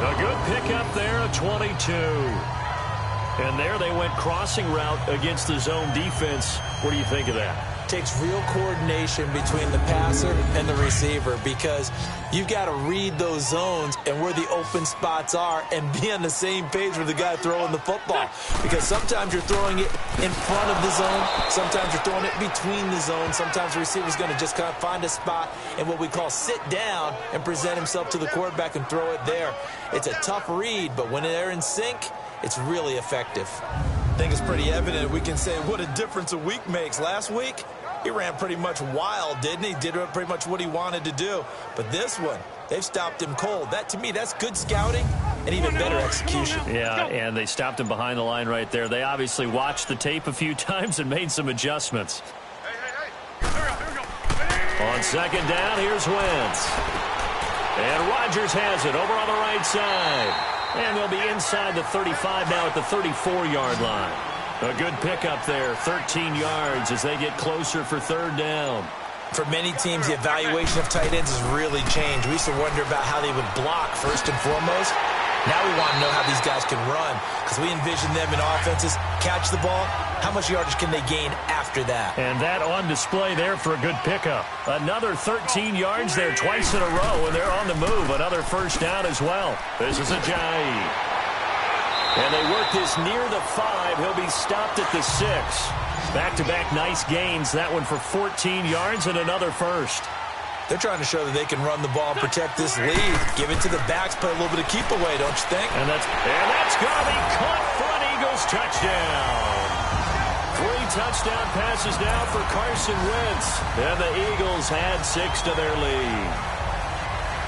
A good pickup there, a 22. And there they went crossing route against the zone defense. What do you think of that? Takes real coordination between the passer and the receiver because you've got to read those zones and where the open spots are and be on the same page with the guy throwing the football. Because sometimes you're throwing it in front of the zone. Sometimes you're throwing it between the zones. Sometimes the receiver's going to just kind of find a spot and what we call sit down and present himself to the quarterback and throw it there. It's a tough read, but when they're in sync, it's really effective. I think it's pretty evident. We can say what a difference a week makes. Last week, he ran pretty much wild, didn't he? Did pretty much what he wanted to do. But this one, they've stopped him cold. That, to me, that's good scouting and even better execution. Yeah, and they stopped him behind the line right there. They obviously watched the tape a few times and made some adjustments. Hey. Here we go. On second down, here's Wentz. And Rodgers has it over on the right side. And they'll be inside the 35 now at the 34-yard line. A good pickup there, 13 yards as they get closer for third down. For many teams, the evaluation of tight ends has really changed. We used to wonder about how they would block first and foremost. Now we want to know how these guys can run because we envision them in offenses, catch the ball. How much yardage can they gain after that? And that on display there for a good pickup. Another 13 yards there twice in a row, and they're on the move. Another first down as well. This is Ajayi. And they work this near the 5. He'll be stopped at the 6. Back-to-back nice gains. That one for 14 yards and another first. They're trying to show that they can run the ball and protect this lead. Give it to the backs, play a little bit of keep away, don't you think? And that's going to be caught for an Eagles touchdown. 3 touchdown passes now for Carson Wentz. And the Eagles had 6 to their lead.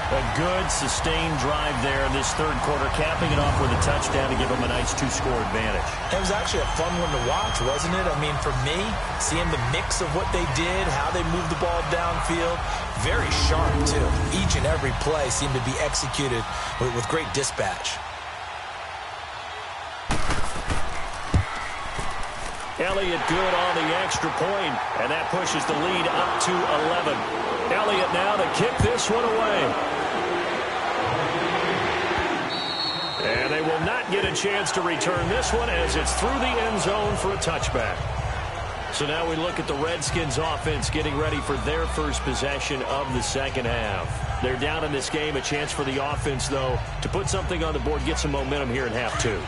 A good, sustained drive there in this third quarter, capping it off with a touchdown to give them a nice 2-score advantage. It was actually a fun one to watch, wasn't it? I mean, for me, seeing the mix of what they did, how they moved the ball downfield, very sharp, too. Each and every play seemed to be executed with great dispatch. Elliott good on the extra point, and that pushes the lead up to 11. Elliott now to kick this one away. And they will not get a chance to return this one as it's through the end zone for a touchback. So now we look at the Redskins offense getting ready for their first possession of the second half. They're down in this game. A chance for the offense, though, to put something on the board, get some momentum here in half two.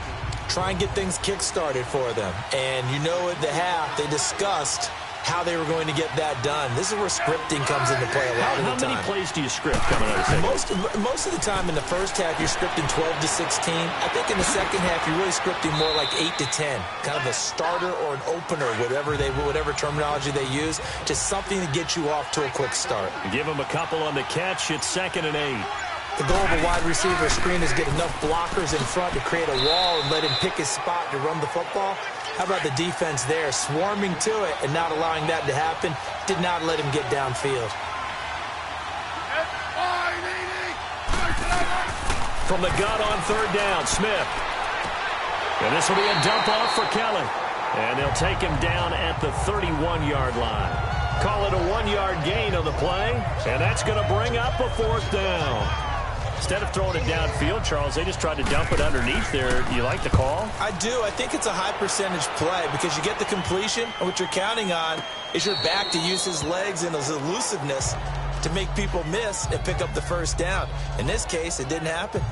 Try and get things kick-started for them. And you know at the half, they discussed how they were going to get that done. This is where scripting comes into play a lot of the time. How many plays do you script coming out of the second? Most of the time in the first half, you're scripting 12 to 16. I think in the second half, you're really scripting more like 8 to 10. Kind of a starter or an opener, whatever terminology they use, just something to get you off to a quick start. Give them a couple on the catch. It's 2nd and 8. The goal of a wide receiver screen is get enough blockers in front to create a wall and let him pick his spot to run the football. How about the defense there, swarming to it and not allowing that to happen? Did not let him get downfield. From the gun on 3rd down, Smith. And this will be a dump off for Kelly. And they'll take him down at the 31-yard line. Call it a 1-yard gain on the play. And that's going to bring up a 4th down. Instead of throwing it downfield, Charles, they just tried to dump it underneath there. You like the call? I do. I think it's a high percentage play because you get the completion, and what you're counting on is your back to use his legs and his elusiveness to make people miss and pick up the first down. In this case, it didn't happen.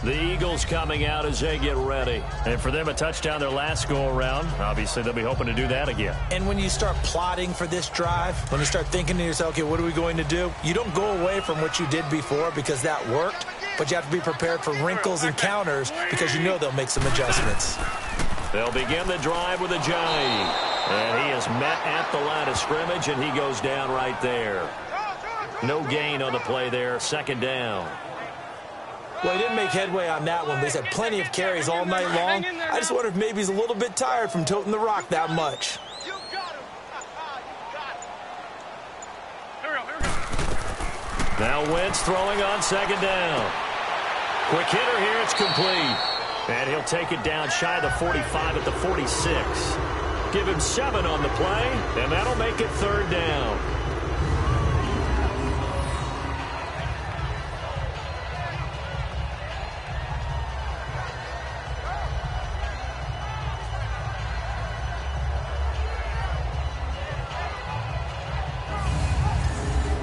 The Eagles coming out as they get ready. And for them, a touchdown their last go-around. Obviously, they'll be hoping to do that again. And when you start plotting for this drive, when you start thinking to yourself, okay, what are we going to do? You don't go away from what you did before because that worked, but you have to be prepared for wrinkles and counters because you know they'll make some adjustments. They'll begin the drive with Ajayi. And he is met at the line of scrimmage, and he goes down right there. No gain on the play there, 2nd down. Well, he didn't make headway on that one, but he's had plenty of carries all night long. I just wonder if maybe he's a little bit tired from toting the rock that much. Now Wentz throwing on 2nd down. Quick hitter here, it's complete. And he'll take it down shy of the 45 at the 46. Give him 7 on the play, and that'll make it 3rd down.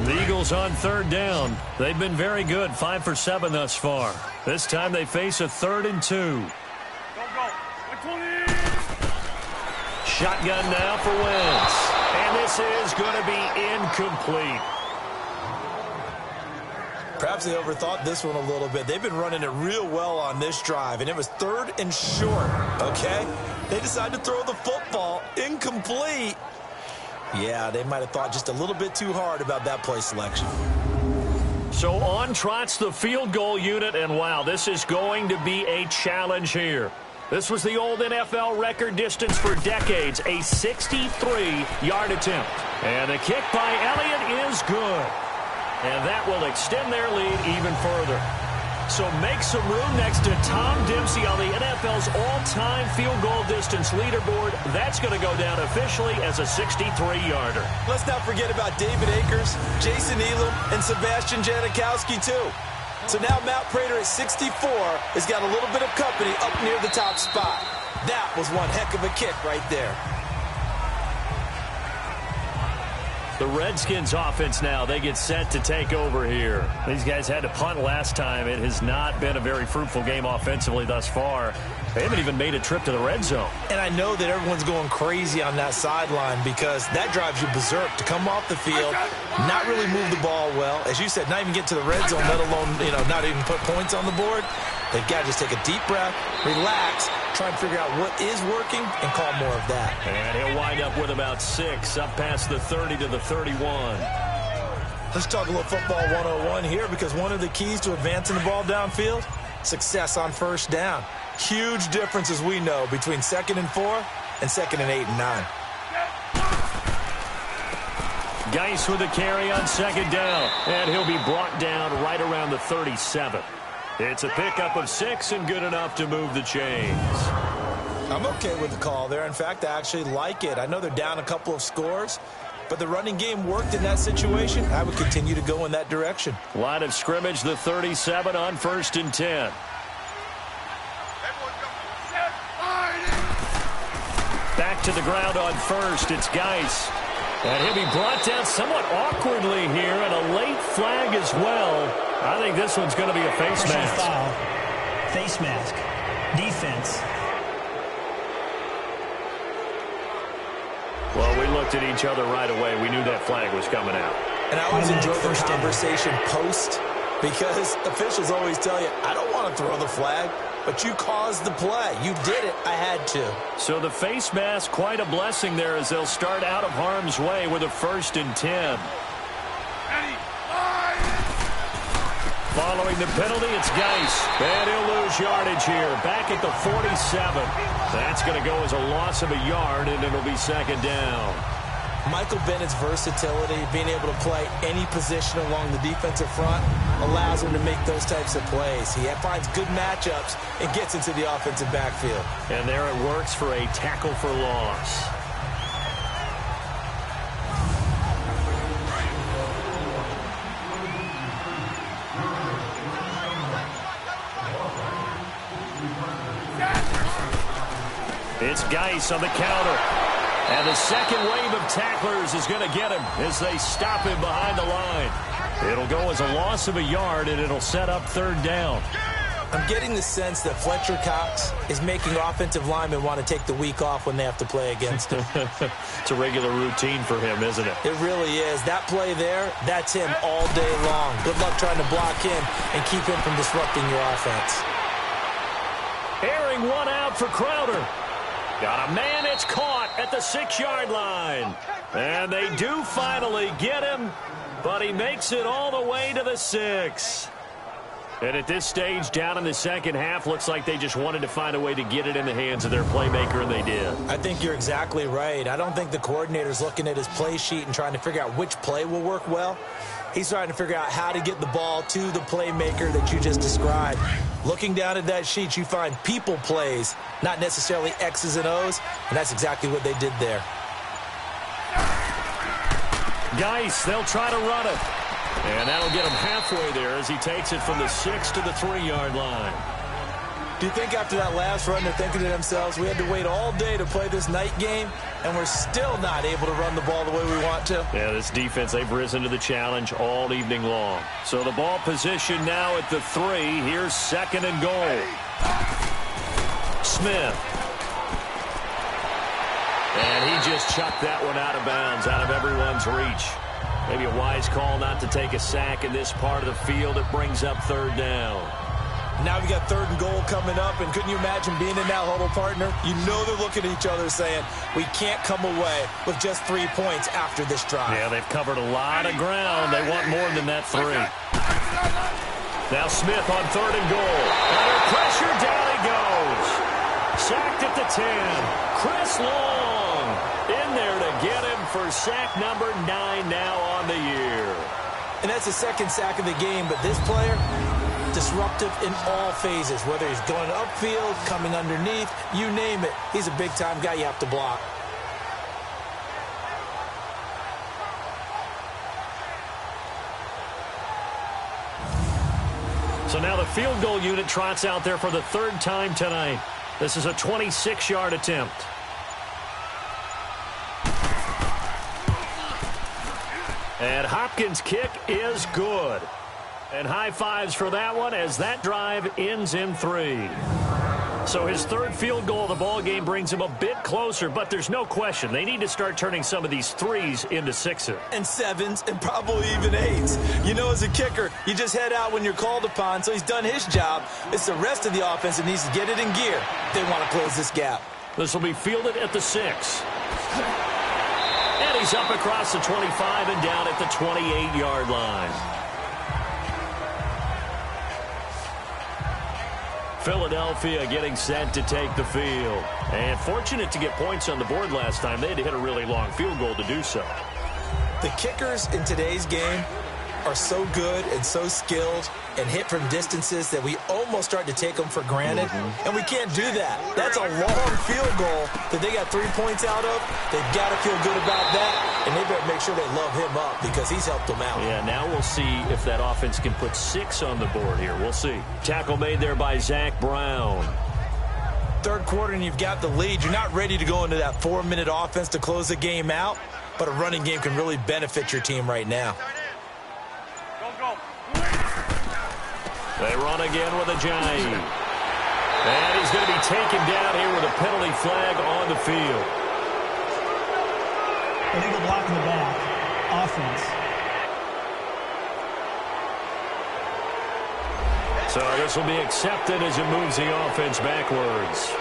The Eagles on 3rd down. They've been very good, 5 for 7 thus far. This time they face a 3rd and 2. Shotgun now for Wentz. And this is going to be incomplete. Perhaps they overthought this one a little bit. They've been running it real well on this drive, and it was 3rd and short, okay? They decided to throw the football incomplete. Yeah, they might have thought just a little bit too hard about that play selection. So on trots the field goal unit, and wow, this is going to be a challenge here. This was the old NFL record distance for decades, a 63-yard attempt. And the kick by Elliott is good. And that will extend their lead even further. So make some room next to Tom Dempsey on the NFL's all-time field goal distance leaderboard. That's going to go down officially as a 63-yarder. Let's not forget about David Akers, Jason Elam, and Sebastian Janikowski, too. So now Matt Prater at 64 has got a little bit of company up near the top spot. That was one heck of a kick right there. The Redskins offense now, they get set to take over here. These guys had to punt last time. It has not been a very fruitful game offensively thus far. They haven't even made a trip to the red zone. And I know that everyone's going crazy on that sideline because that drives you berserk to come off the field, not really move the ball well. As you said, not even get to the red zone, let alone, not even put points on the board. They've got to just take a deep breath, relax, try and figure out what is working, and call more of that. And he'll wind up with about 6, up past the 30 to the 31. Let's talk a little football 101 here, because one of the keys to advancing the ball downfield, success on first down. Huge difference, as we know, between 2nd and 4 and 2nd and 8 and 9. Geis with a carry on 2nd down, and he'll be brought down right around the 37. It's a pickup of 6 and good enough to move the chains. I'm okay with the call there. In fact, I actually like it. I know they're down a couple of scores, but the running game worked in that situation. I would continue to go in that direction. Line of scrimmage, the 37 on 1st and 10. Back to the ground on 1st. It's Geis. And he'll be brought down somewhat awkwardly here, and a late flag as well. I think this one's going to be a face mask. Foul. Face mask. Defense. Well, we looked at each other right away. We knew that flag was coming out. And I always enjoy the conversation post, because officials always tell you, I don't want to throw the flag, but you caused the play. You did it. I had to. So the face mask, quite a blessing there, as they'll start out of harm's way with a 1st and 10. Following the penalty, it's Geis. And he'll lose yardage here. Back at the 47. That's going to go as a loss of a yard, and it'll be 2nd down. Michael Bennett's versatility, being able to play any position along the defensive front, allows him to make those types of plays. He finds good matchups and gets into the offensive backfield. And there it works for a tackle for loss. It's Geis on the counter. And the second wave of tacklers is going to get him as they stop him behind the line. It'll go as a loss of a yard, and it'll set up 3rd down. I'm getting the sense that Fletcher Cox is making offensive linemen want to take the week off when they have to play against him. It's a regular routine for him, isn't it? It really is. That play there, that's him all day long. Good luck trying to block him and keep him from disrupting your offense. Airing one out for Crowder. Got a man, it's caught at the 6-yard line. And they do finally get him, but he makes it all the way to the 6. And at this stage, down in the second half, looks like they just wanted to find a way to get it in the hands of their playmaker, and they did. I think you're exactly right. I don't think the coordinator's looking at his play sheet and trying to figure out which play will work well. He's trying to figure out how to get the ball to the playmaker that you just described. Looking down at that sheet, you find people plays, not necessarily X's and O's, and that's exactly what they did there. Geis, they'll try to run it. And that'll get him halfway there as he takes it from the 6 to the 3-yard line. Do you think after that last run they're thinking to themselves, we had to wait all day to play this night game, and we're still not able to run the ball the way we want to? Yeah, this defense, they've risen to the challenge all evening long. So the ball position now at the 3. Here's 2nd and goal. Smith. And he just chucked that one out of bounds, out of everyone's reach. Maybe a wise call not to take a sack in this part of the field. It brings up 3rd down. Now we got 3rd and goal coming up, and couldn't you imagine being in that huddle, partner? You know they're looking at each other saying, we can't come away with just 3 points after this drive. Yeah, they've covered a lot of ground. They want more than that 3. Now Smith on 3rd and goal. Under pressure, down he goes. Sacked at the 10. Chris Long in there to get him for sack number 9 now on the year. And that's the 2nd sack of the game, but this player, disruptive in all phases, whether he's going upfield, coming underneath, you name it. He's a big-time guy you have to block. So now the field goal unit trots out there for the 3rd time tonight. This is a 26-yard attempt. And Hopkins' kick is good. And high fives for that one as that drive ends in 3. So his 3rd field goal of the ball game brings him a bit closer, but there's no question they need to start turning some of these 3s into 6s. And 7s and probably even 8s. You know, as a kicker, you just head out when you're called upon, so he's done his job. It's the rest of the offense that needs to get it in gear if they want to close this gap. This will be fielded at the 6. And he's up across the 25 and down at the 28-yard line. Philadelphia getting set to take the field. And fortunate to get points on the board last time. They had to hit a really long field goal to do so. The kickers in today's game are so good and so skilled and hit from distances that we almost start to take them for granted. And we can't do that. That's a long field goal that they got 3 points out of. They've got to feel good about that, and they better make sure they love him up because he's helped them out. Yeah, now we'll see if that offense can put 6 on the board here. We'll see. Tackle made there by Zach Brown. Third quarter and you've got the lead. You're not ready to go into that 4-minute offense to close the game out, but a running game can really benefit your team right now. They run again with Ajayi. And he's going to be taken down here with a penalty flag on the field. Illegal block in the back. Offense. So this will be accepted as it moves the offense backwards.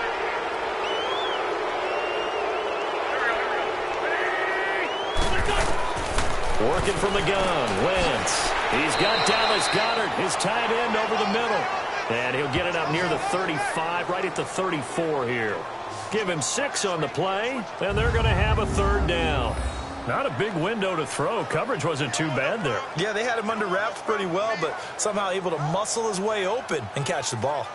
Working from the gun, Wentz. He's got Dallas Goedert, his tight end, over the middle. And he'll get it up near the 35, right at the 34 here. Give him 6 on the play, and they're going to have a third down. Not a big window to throw. Coverage wasn't too bad there. Yeah, they had him under wraps pretty well, but somehow able to muscle his way open and catch the ball.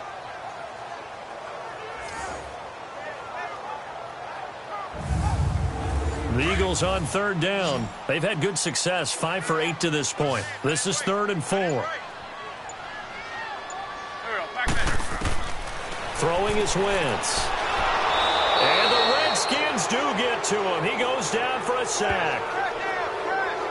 The Eagles on third down. They've had good success, 5 for 8 to this point. This is 3rd and 4. Throwing is Wentz. And the Redskins do get to him. He goes down for a sack.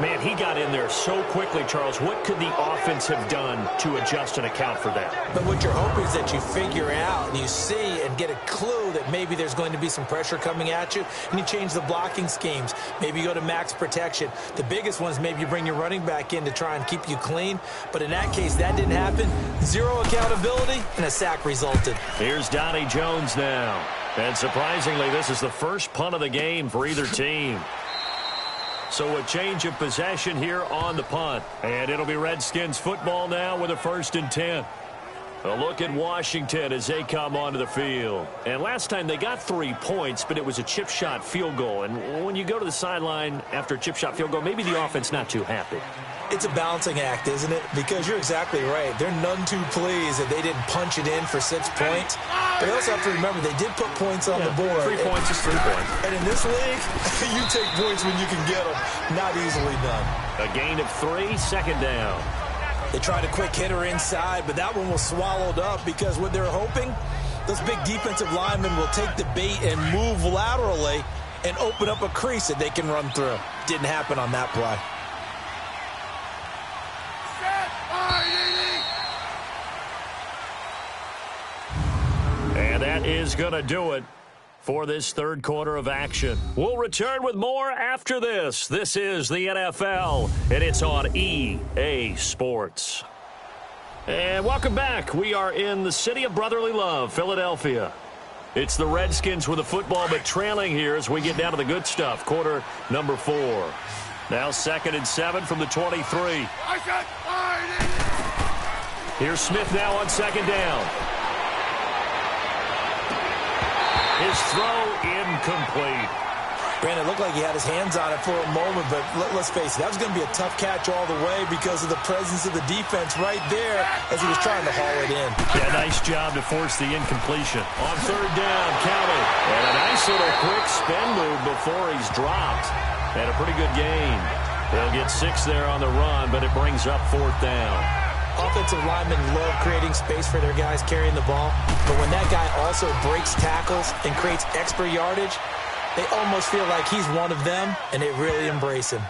Man, he got in there so quickly, Charles. What could the offense have done to adjust and account for that? But what you're hoping is that you figure out and you see and get a clue that maybe there's going to be some pressure coming at you, and you change the blocking schemes. Maybe you go to max protection. The biggest one is maybe you bring your running back in to try and keep you clean. But in that case, that didn't happen. 0 accountability, and a sack resulted. Here's Donnie Jones now. And surprisingly, this is the first punt of the game for either team. So a change of possession here on the punt. And it'll be Redskins football now with a 1st and 10. A look at Washington as they come onto the field. And last time they got 3 points, but it was a chip shot field goal. And when you go to the sideline after a chip shot field goal, maybe the offense not too happy. It's a balancing act, isn't it? Because you're exactly right. They're none too pleased that they didn't punch it in for 6 points. But you also have to remember they did put points on the board. 3 points is 3 points. And in this league, you take points when you can get them. Not easily done. A gain of 3, 2nd down. They tried a quick hitter inside, but that one was swallowed up because what they're hoping, those big defensive linemen will take the bait and move laterally and open up a crease that they can run through. Didn't happen on that play. And that is going to do it for this third quarter of action. We'll return with more after this. This is the NFL, and it's on EA Sports. And welcome back. We are in the city of brotherly love, Philadelphia. It's the Redskins with the football, but trailing here as we get down to the good stuff. Quarter number 4. Now 2nd and 7 from the 23. Here's Smith now on 2nd down. His throw incomplete. Brandon, it looked like he had his hands on it for a moment, but let's face it, that was going to be a tough catch all the way because of the presence of the defense right there as he was trying to haul it in. Yeah, nice job to force the incompletion. On 3rd down, counted. And a nice little quick spin move before he's dropped. And a pretty good gain. They'll get 6 there on the run, but it brings up 4th down. Offensive linemen love creating space for their guys carrying the ball, but when that guy also breaks tackles and creates extra yardage, they almost feel like he's one of them, and they really embrace him.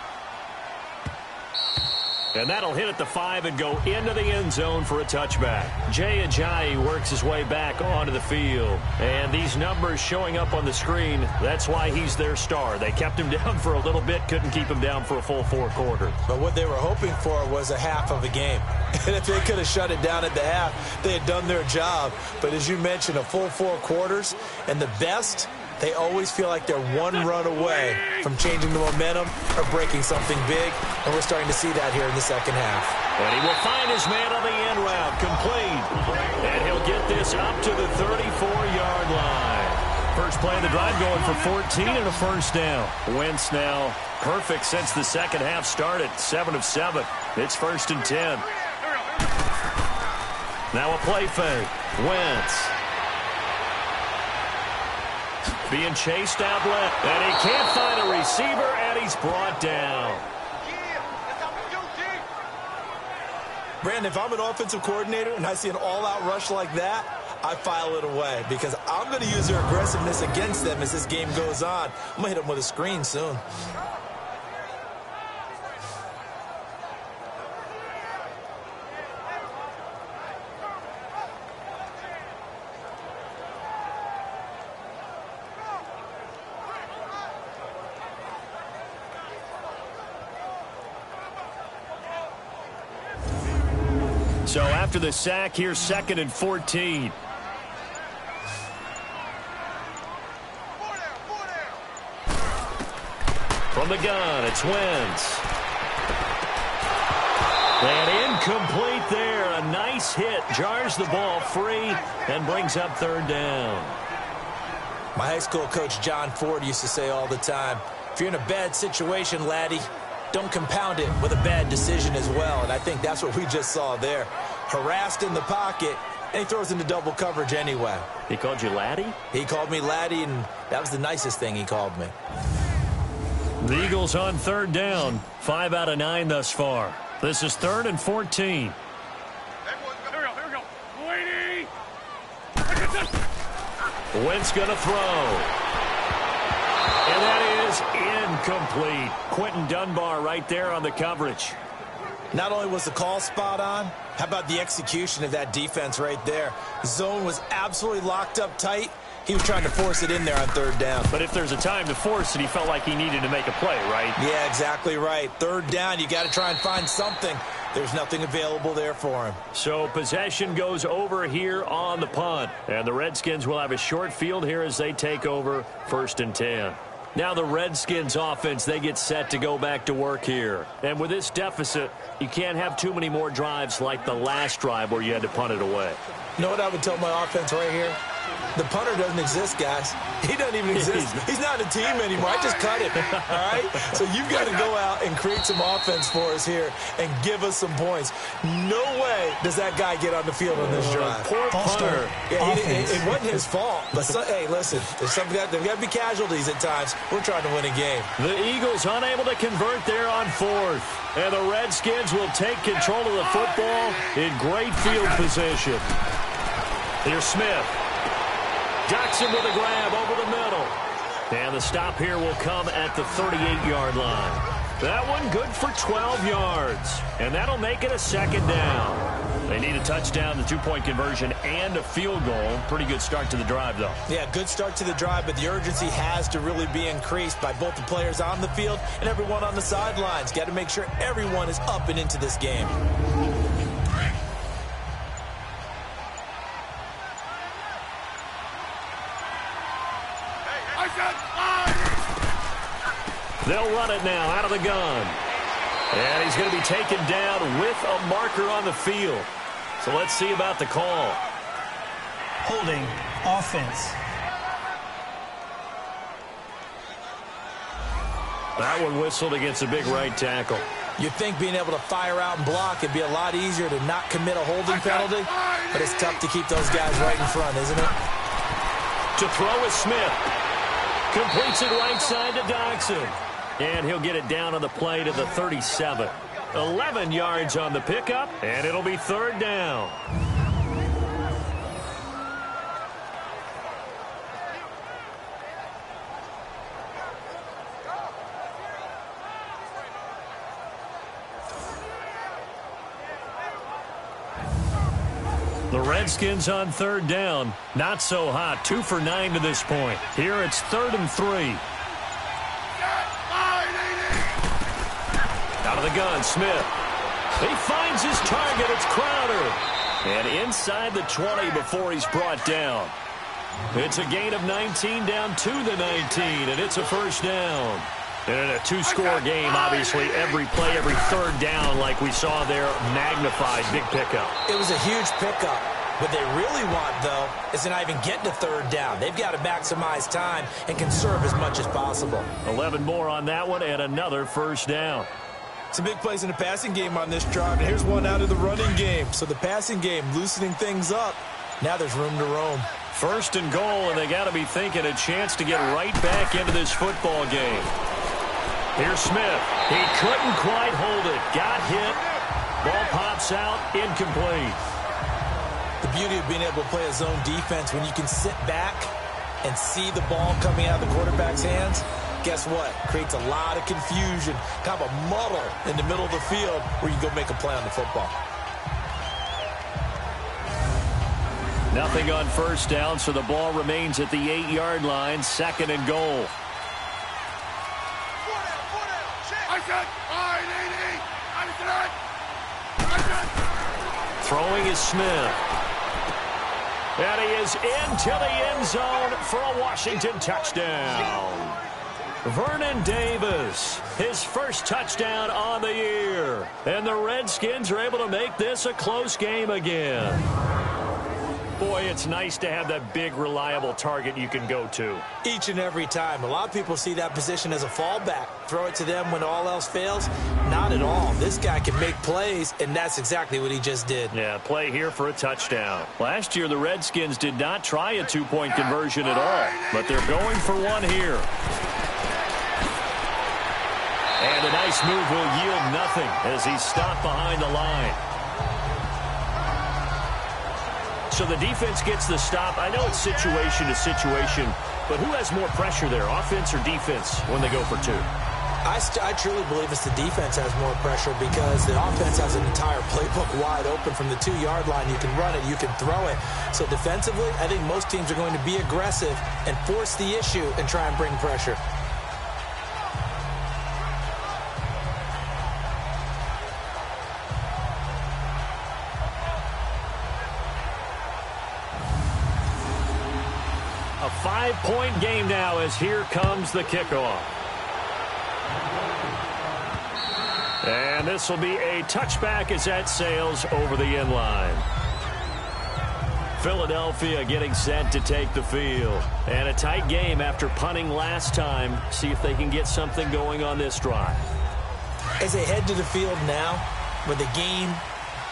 And that'll hit at the 5 and go into the end zone for a touchback. Jay Ajayi works his way back onto the field. And these numbers showing up on the screen, that's why he's their star. They kept him down for a little bit, couldn't keep him down for a full 4 quarters. But what they were hoping for was a half of a game. And if they could have shut it down at the half, they had done their job. But as you mentioned, a full 4 quarters, and the best They always feel like they're one run away from changing the momentum or breaking something big, and we're starting to see that here in the second half. And he will find his man on the end route, complete. And he'll get this up to the 34-yard line. First play of the drive going for 14 and a first down. Wentz now perfect since the second half started, 7 of 7. It's 1st and 10. Now a play fake. Wentz being chased out left, and he can't find a receiver, and he's brought down. Brandon, if I'm an offensive coordinator and I see an all-out rush like that, I file it away because I'm going to use their aggressiveness against them as this game goes on. I'm going to hit them with a screen soon. So after the sack, here's 2nd and 14. From the gun, it's Wentz. And incomplete there. A nice hit. Jars the ball free and brings up 3rd down. My high school coach, John Ford, used to say all the time, if you're in a bad situation, laddie, don't compound it with a bad decision as well. And I think that's what we just saw there. Harassed in the pocket, and he throws into double coverage anyway. He called you laddie? He called me laddie, and that was the nicest thing he called me. The Eagles on 3rd down. 5 out of 9 thus far. This is 3rd and 14. Here we go. Lady! Wentz going to throw. And that is incomplete. Quentin Dunbar right there on the coverage. Not only was the call spot on, how about the execution of that defense right there? The zone was absolutely locked up tight. He was trying to force it in there on 3rd down. But if there's a time to force it, he felt like he needed to make a play, right? Yeah, exactly right. 3rd down, you got to try and find something. There's nothing available there for him. So possession goes over here on the punt. And the Redskins will have a short field here as they take over 1st and 10. Now the Redskins offense, they get set to go back to work here. And with this deficit, you can't have too many more drives like the last drive where you had to punt it away. You know what I would tell my offense right here? The punter doesn't exist, guys. He doesn't even exist. He's not a team anymore. I just cut him, all right? So you've got to go out and create some offense for us here and give us some points. No way does that guy get on the field on this drive. Poor punter. Yeah, it wasn't his fault. But, hey, listen, there's got to be casualties at times. We're trying to win a game. The Eagles unable to convert there on 4th. And the Redskins will take control of the football in great field position. Here's Smith. Ducks him with a grab over the middle. And the stop here will come at the 38-yard line. That one good for 12 yards. And that'll make it a 2nd down. They need a touchdown, the 2-point conversion, and a field goal. Pretty good start to the drive, though. Yeah, good start to the drive, but the urgency has to really be increased by both the players on the field and everyone on the sidelines. Got to make sure everyone is up and into this game. They'll run it now out of the gun. And he's going to be taken down with a marker on the field. So let's see about the call. Holding offense. That one whistled against a big right tackle. You'd think being able to fire out and block would be a lot easier to not commit a holding penalty, but it's tough to keep those guys right in front, isn't it? To throw is Smith. Completes it right side to Dodson. And he'll get it down on the play to the 37. 11 yards on the pickup, and it'll be 3rd down. The Redskins on 3rd down. Not so hot. 2 for 9 to this point. Here it's 3rd and 3. Out of the gun, Smith. He finds his target. It's Crowder. And inside the 20 before he's brought down. It's a gain of 19 down to the 19, and it's a first down. And in a two-score game, obviously, every play, every third down, like we saw there, magnified, big pickup. It was a huge pickup. What they really want, though, is to not even get to third down. They've got to maximize time and conserve as much as possible. 11 more on that one, and another first down. Some big plays in the passing game on this drive, and here's one out of the running game. So the passing game loosening things up. Now there's room to roam. First and goal, and they got to be thinking a chance to get right back into this football game. Here's Smith. He couldn't quite hold it. Got hit. Ball pops out. Incomplete. The beauty of being able to play a zone defense when you can sit back and see the ball coming out of the quarterback's hands, guess what? Creates a lot of confusion, kind of a muddle in the middle of the field where you go make a play on the football. Nothing on first down, so the ball remains at the 8-yard line, second and goal. Throwing is Smith. And he is into the end zone for a Washington touchdown. Vernon Davis, his first touchdown on the year. And the Redskins are able to make this a close game again. Boy, it's nice to have that big, reliable target you can go to. Each and every time. A lot of people see that position as a fallback. Throw it to them when all else fails. Not at all. This guy can make plays, and that's exactly what he just did. Yeah, play here for a touchdown. Last year, the Redskins did not try a two-point conversion at all, but they're going for one here. And a nice move will yield nothing as he's stopped behind the line. So the defense gets the stop. I know it's situation to situation, but who has more pressure there, offense or defense, when they go for two? I truly believe it's the defense has more pressure because the offense has an entire playbook wide open from the 2-yard line. You can run it, you can throw it. So defensively, I think most teams are going to be aggressive and force the issue and try and bring pressure. A 5-point game now as here comes the kickoff. And this will be a touchback as that sails over the end line. Philadelphia getting set to take the field. And a tight game after punting last time. See if they can get something going on this drive. As they head to the field now, with the game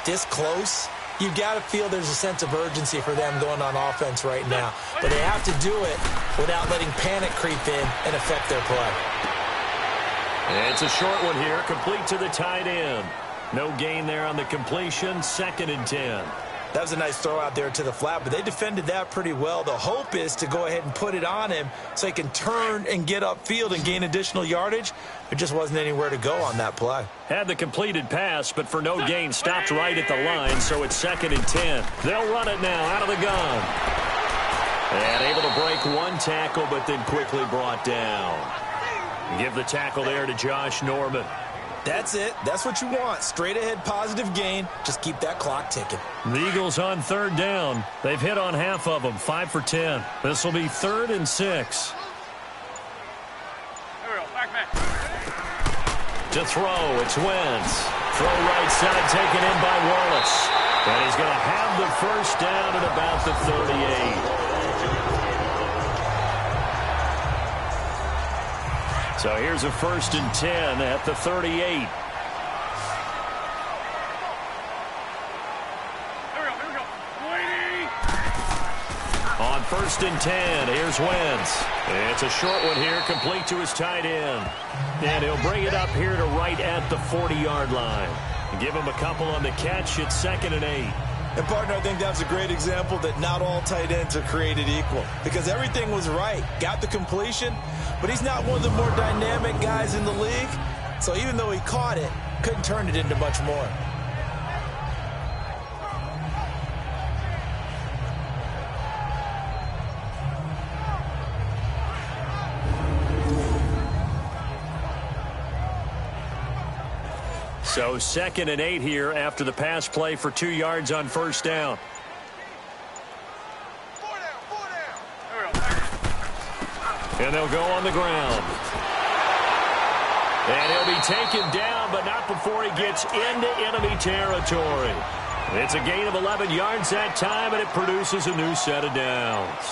this close, you've got to feel there's a sense of urgency for them going on offense right now. But they have to do it without letting panic creep in and affect their play. It's a short one here, complete to the tight end. No gain there on the completion, 2nd and 10. That was a nice throw out there to the flat, but they defended that pretty well. The hope is to go ahead and put it on him so he can turn and get upfield and gain additional yardage. There just wasn't anywhere to go on that play. Had the completed pass, but for no gain, stopped right at the line, so it's 2nd and 10. They'll run it now out of the gun. And able to break one tackle, but then quickly brought down. Give the tackle there to Josh Norman. That's it. That's what you want. Straight ahead positive gain. Just keep that clock ticking. The Eagles on 3rd down. They've hit on half of them, 5 for 10. This will be 3rd and 6. To throw, it's Wentz. Throw right side taken in by Wallace. And he's going to have the first down at about the 38. So here's a 1st and 10 at the 38. On 1st and 10, here's Wentz. It's a short one here, complete to his tight end. And he'll bring it up here to right at the 40-yard line. Give him a couple on the catch. It's 2nd and 8. And, partner, I think that's a great example that not all tight ends are created equal. Because everything was right. Got the completion, but he's not one of the more dynamic guys in the league. So even though he caught it, couldn't turn it into much more. So 2nd and 8 here after the pass play for 2 yards on 1st down. And they'll go on the ground. And he'll be taken down, but not before he gets into enemy territory. It's a gain of 11 yards that time, and it produces a new set of downs.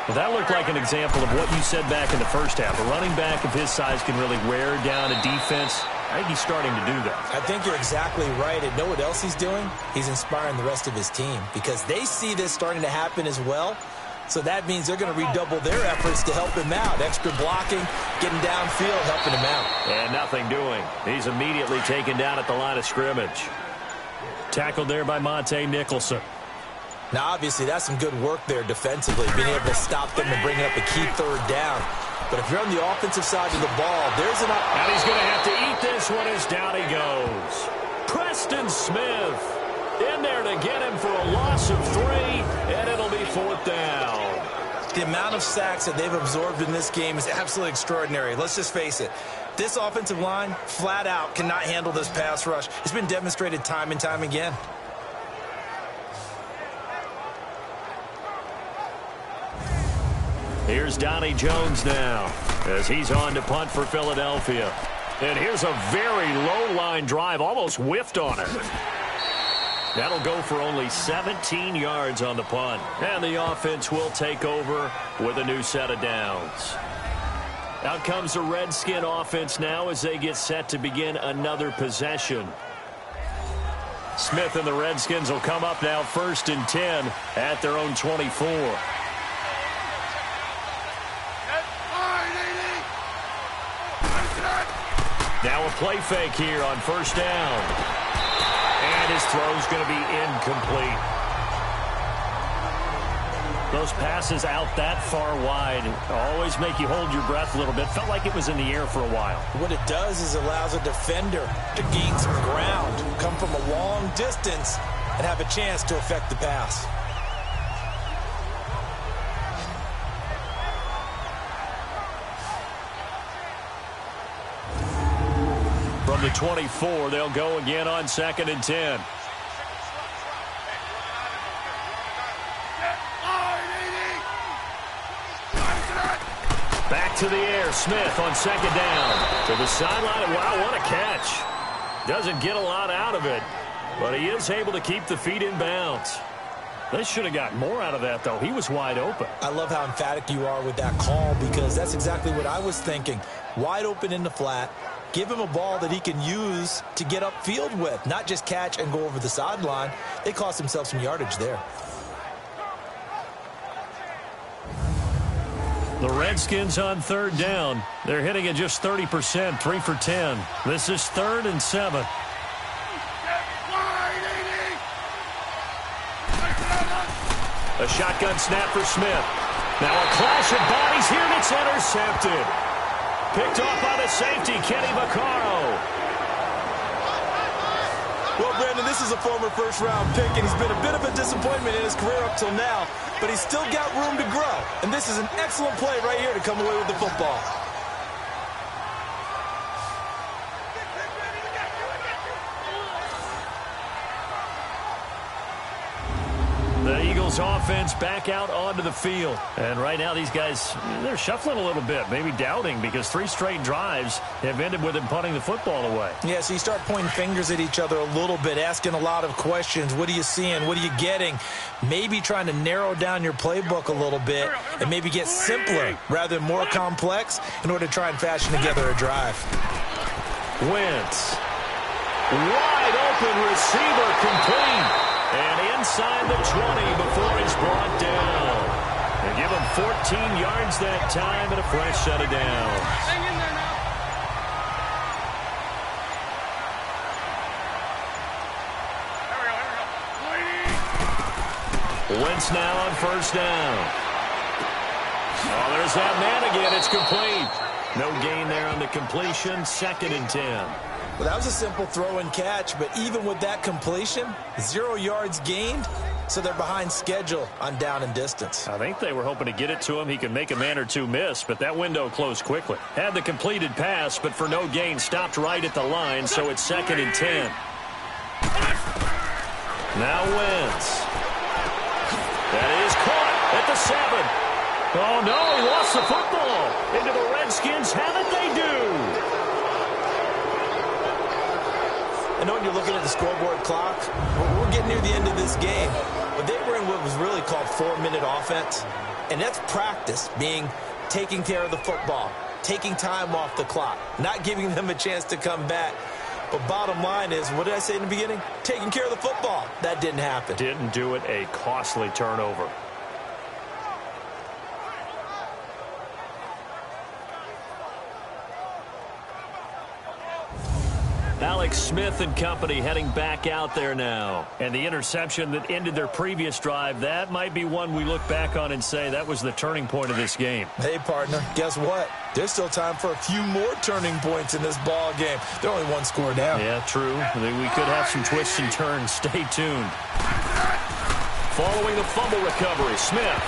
Well, that looked like an example of what you said back in the first half. A running back of his size can really wear down a defense. I think he's starting to do that. I think you're exactly right. And know what else he's doing? He's inspiring the rest of his team because they see this starting to happen as well. So that means they're going to redouble their efforts to help him out. Extra blocking, getting downfield, helping him out. And nothing doing. He's immediately taken down at the line of scrimmage. Tackled there by Monte Nicholson. Now, obviously, that's some good work there defensively, being able to stop them and bringing up a key third down. But if you're on the offensive side of the ball, there's an up. And he's going to have to eat this one as down he goes. Preston Smith in there to get him for a loss of 3, and it'll be 4th down. The amount of sacks that they've absorbed in this game is absolutely extraordinary. Let's just face it. This offensive line, flat out, cannot handle this pass rush. It's been demonstrated time and time again. Here's Donnie Jones now as he's on to punt for Philadelphia. And here's a very low line drive, almost whiffed on it. That'll go for only 17 yards on the punt. And the offense will take over with a new set of downs. Out comes the Redskin offense now as they get set to begin another possession. Smith and the Redskins will come up now 1st and 10 at their own 24. Now a play fake here on 1st down. And his throw's going to be incomplete. Those passes out that far wide always make you hold your breath a little bit. Felt like it was in the air for a while. What it does is allows a defender to gain some ground, come from a long distance, and have a chance to affect the pass. From the 24, they'll go again on 2nd and 10. Back to the air. Smith on 2nd down. To the sideline. Wow, what a catch. Doesn't get a lot out of it, but he is able to keep the feet in bounds. They should have got more out of that, though. He was wide open. I love how emphatic you are with that call because that's exactly what I was thinking. Wide open in the flat. Give him a ball that he can use to get upfield with, not just catch and go over the sideline. They cost themselves some yardage there. The Redskins on 3rd down. They're hitting at just 30%, 3 for 10. This is 3rd and 7. A shotgun snap for Smith. Now a clash of bodies here, and it's intercepted. Picked off by the safety, Kenny Vaccaro. Well, Brandon, this is a former first-round pick, and he's been a bit of a disappointment in his career up till now, but he's still got room to grow, and this is an excellent play right here to come away with the football. The Eagles offense back out onto the field. And right now these guys, they're shuffling a little bit, maybe doubting, because 3 straight drives have ended with them punting the football away. Yeah, so you start pointing fingers at each other a little bit, asking a lot of questions. What are you seeing? What are you getting? Maybe trying to narrow down your playbook a little bit and maybe get simpler rather than more complex in order to try and fashion together a drive. Wentz. Wide open receiver, complete. And inside the 20 before he's brought down. They give him 14 yards that time and a fresh set of downs. Hang in there now. Here we go. Wentz now on 1st down. Oh, there's that man again. It's complete. No gain there on the completion. 2nd and 10. Well, that was a simple throw and catch, but even with that completion, 0 yards gained, so they're behind schedule on down and distance. I think they were hoping to get it to him. He could make a man or two miss, but that window closed quickly. Had the completed pass, but for no gain, stopped right at the line, so it's 2nd and 10. Now Wentz. That is caught at the 7. Oh, no, he lost the football. Into the Redskins have it, they do. I know when you're looking at the scoreboard clock, we're getting near the end of this game, but they were in what was really called 4-minute offense, and that's practice, being taking care of the football, taking time off the clock, not giving them a chance to come back. But bottom line is, what did I say in the beginning? Taking care of the football. That didn't happen. Didn't do it, a costly turnover. Alex Smith and company heading back out there now. And the interception that ended their previous drive, that might be one we look back on and say that was the turning point of this game. Hey, partner, guess what? There's still time for a few more turning points in this ball game. They're only one score down. Yeah, true. We could have some twists and turns. Stay tuned. Following the fumble recovery, Smith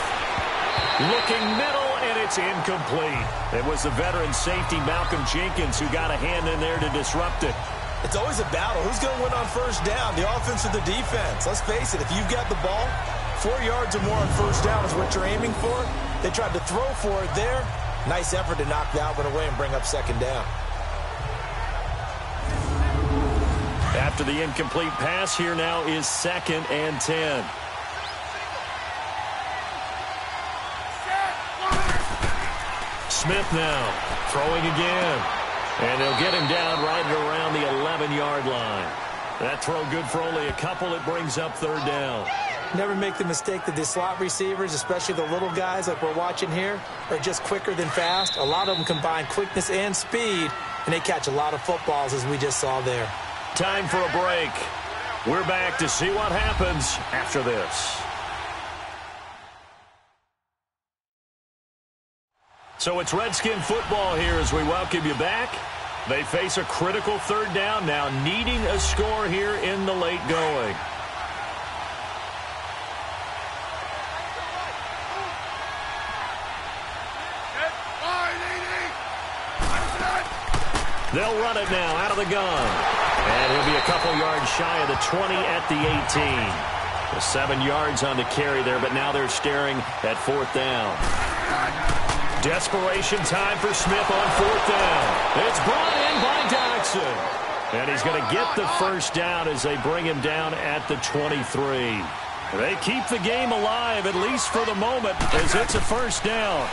looking middle, and it's incomplete. It was the veteran safety Malcolm Jenkins who got a hand in there to disrupt it. It's always a battle. Who's going to win on first down, the offense or the defense? Let's face it, if you've got the ball, 4 yards or more on first down is what you're aiming for. They tried to throw for it there. Nice effort to knock that one away and bring up second down. After the incomplete pass, here now is 2nd and 10. Smith now throwing again. And they'll get him down right around the 11-yard line. That throw good for only a couple. It brings up 3rd down. Never make the mistake that the slot receivers, especially the little guys like we're watching here, are just quicker than fast. A lot of them combine quickness and speed, and they catch a lot of footballs, as we just saw there. Time for a break. We're back to see what happens after this. So it's Redskin football here as we welcome you back. They face a critical 3rd down now, needing a score here in the late going. They'll run it now out of the gun. And he'll be a couple yards shy of the 20 at the 18. 7 yards on the carry there, but now they're staring at 4th down. Desperation time for Smith on 4th down. It's brought in by Dodson. And he's going to get the first down as they bring him down at the 23. They keep the game alive, at least for the moment, as it's a first down.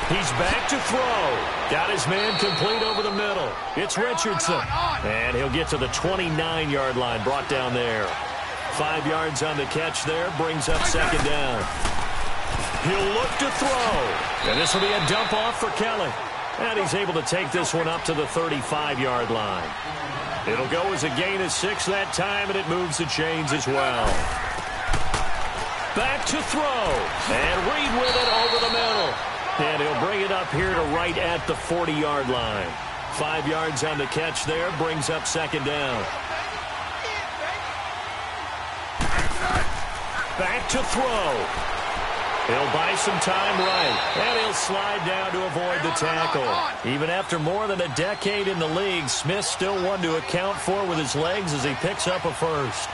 He's back to throw. Got his man complete over the middle. It's Richardson. And he'll get to the 29-yard line, brought down there. 5 yards on the catch there, brings up 2nd down. He'll look to throw. And this will be a dump off for Kelly. And he's able to take this one up to the 35-yard line. It'll go as a gain of 6 that time, and it moves the chains as well. Back to throw. And Reed with it over the middle. And he'll bring it up here to right at the 40-yard line. 5 yards on the catch there, brings up 2nd down. Back to throw. He'll buy some time right, and he'll slide down to avoid the tackle. Even after more than a decade in the league, Smith still one to account for with his legs as he picks up a first.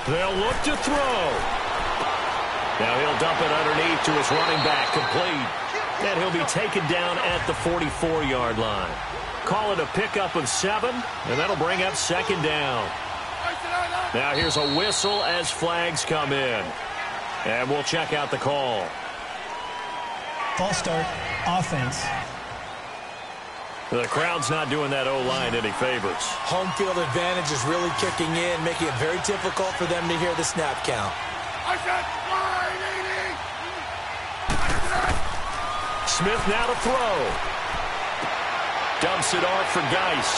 They'll look to throw. Now he'll dump it underneath to his running back, complete. And he'll be taken down at the 44-yard line. Call it a pickup of 7, and that'll bring up 2nd down. Now here's a whistle as flags come in. And we'll check out the call. False start, offense. The crowd's not doing that O-line any favors. Home field advantage is really kicking in, making it very difficult for them to hear the snap count. Smith now to throw. Dumps it off for Geis.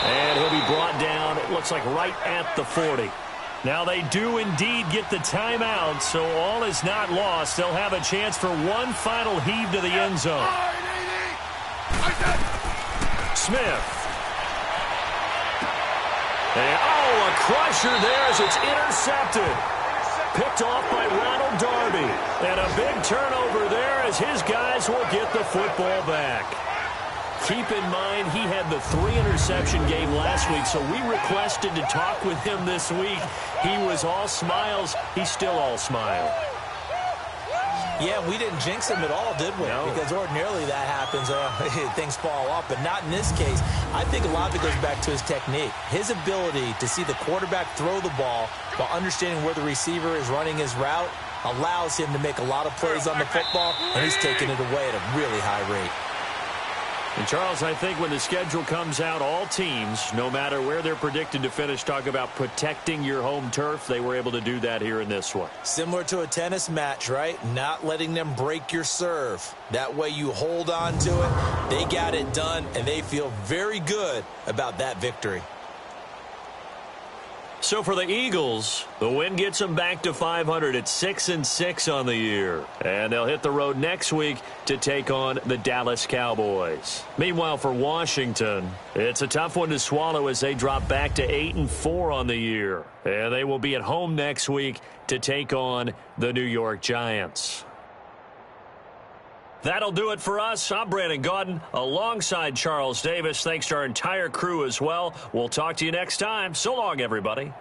And he'll be brought down, it looks like right at the 40. Now they do indeed get the timeout, so all is not lost. They'll have a chance for one final heave to the end zone. Smith. And, a crusher there as it's intercepted. Picked off by Ronald Darby. And a big turnover there as his guys will get the football back. Keep in mind, he had the 3-interception game last week, so we requested to talk with him this week. He was all smiles. He's still all smile. Yeah, we didn't jinx him at all, did we? No. Because ordinarily that happens, things fall off, but not in this case. I think a lot of it goes back to his technique. His ability to see the quarterback throw the ball while understanding where the receiver is running his route allows him to make a lot of plays on the football, and he's taking it away at a really high rate. And, Charles, I think when the schedule comes out, all teams, no matter where they're predicted to finish, talk about protecting your home turf. They were able to do that here in this one. Similar to a tennis match, right? Not letting them break your serve. That way you hold on to it. They got it done, and they feel very good about that victory. So for the Eagles, the win gets them back to 500 at 6-6 on the year. And they'll hit the road next week to take on the Dallas Cowboys. Meanwhile, for Washington, it's a tough one to swallow as they drop back to 8-4 on the year. And they will be at home next week to take on the New York Giants. That'll do it for us. I'm Brandon Gaudin alongside Charles Davis. Thanks to our entire crew as well. We'll talk to you next time. So long, everybody.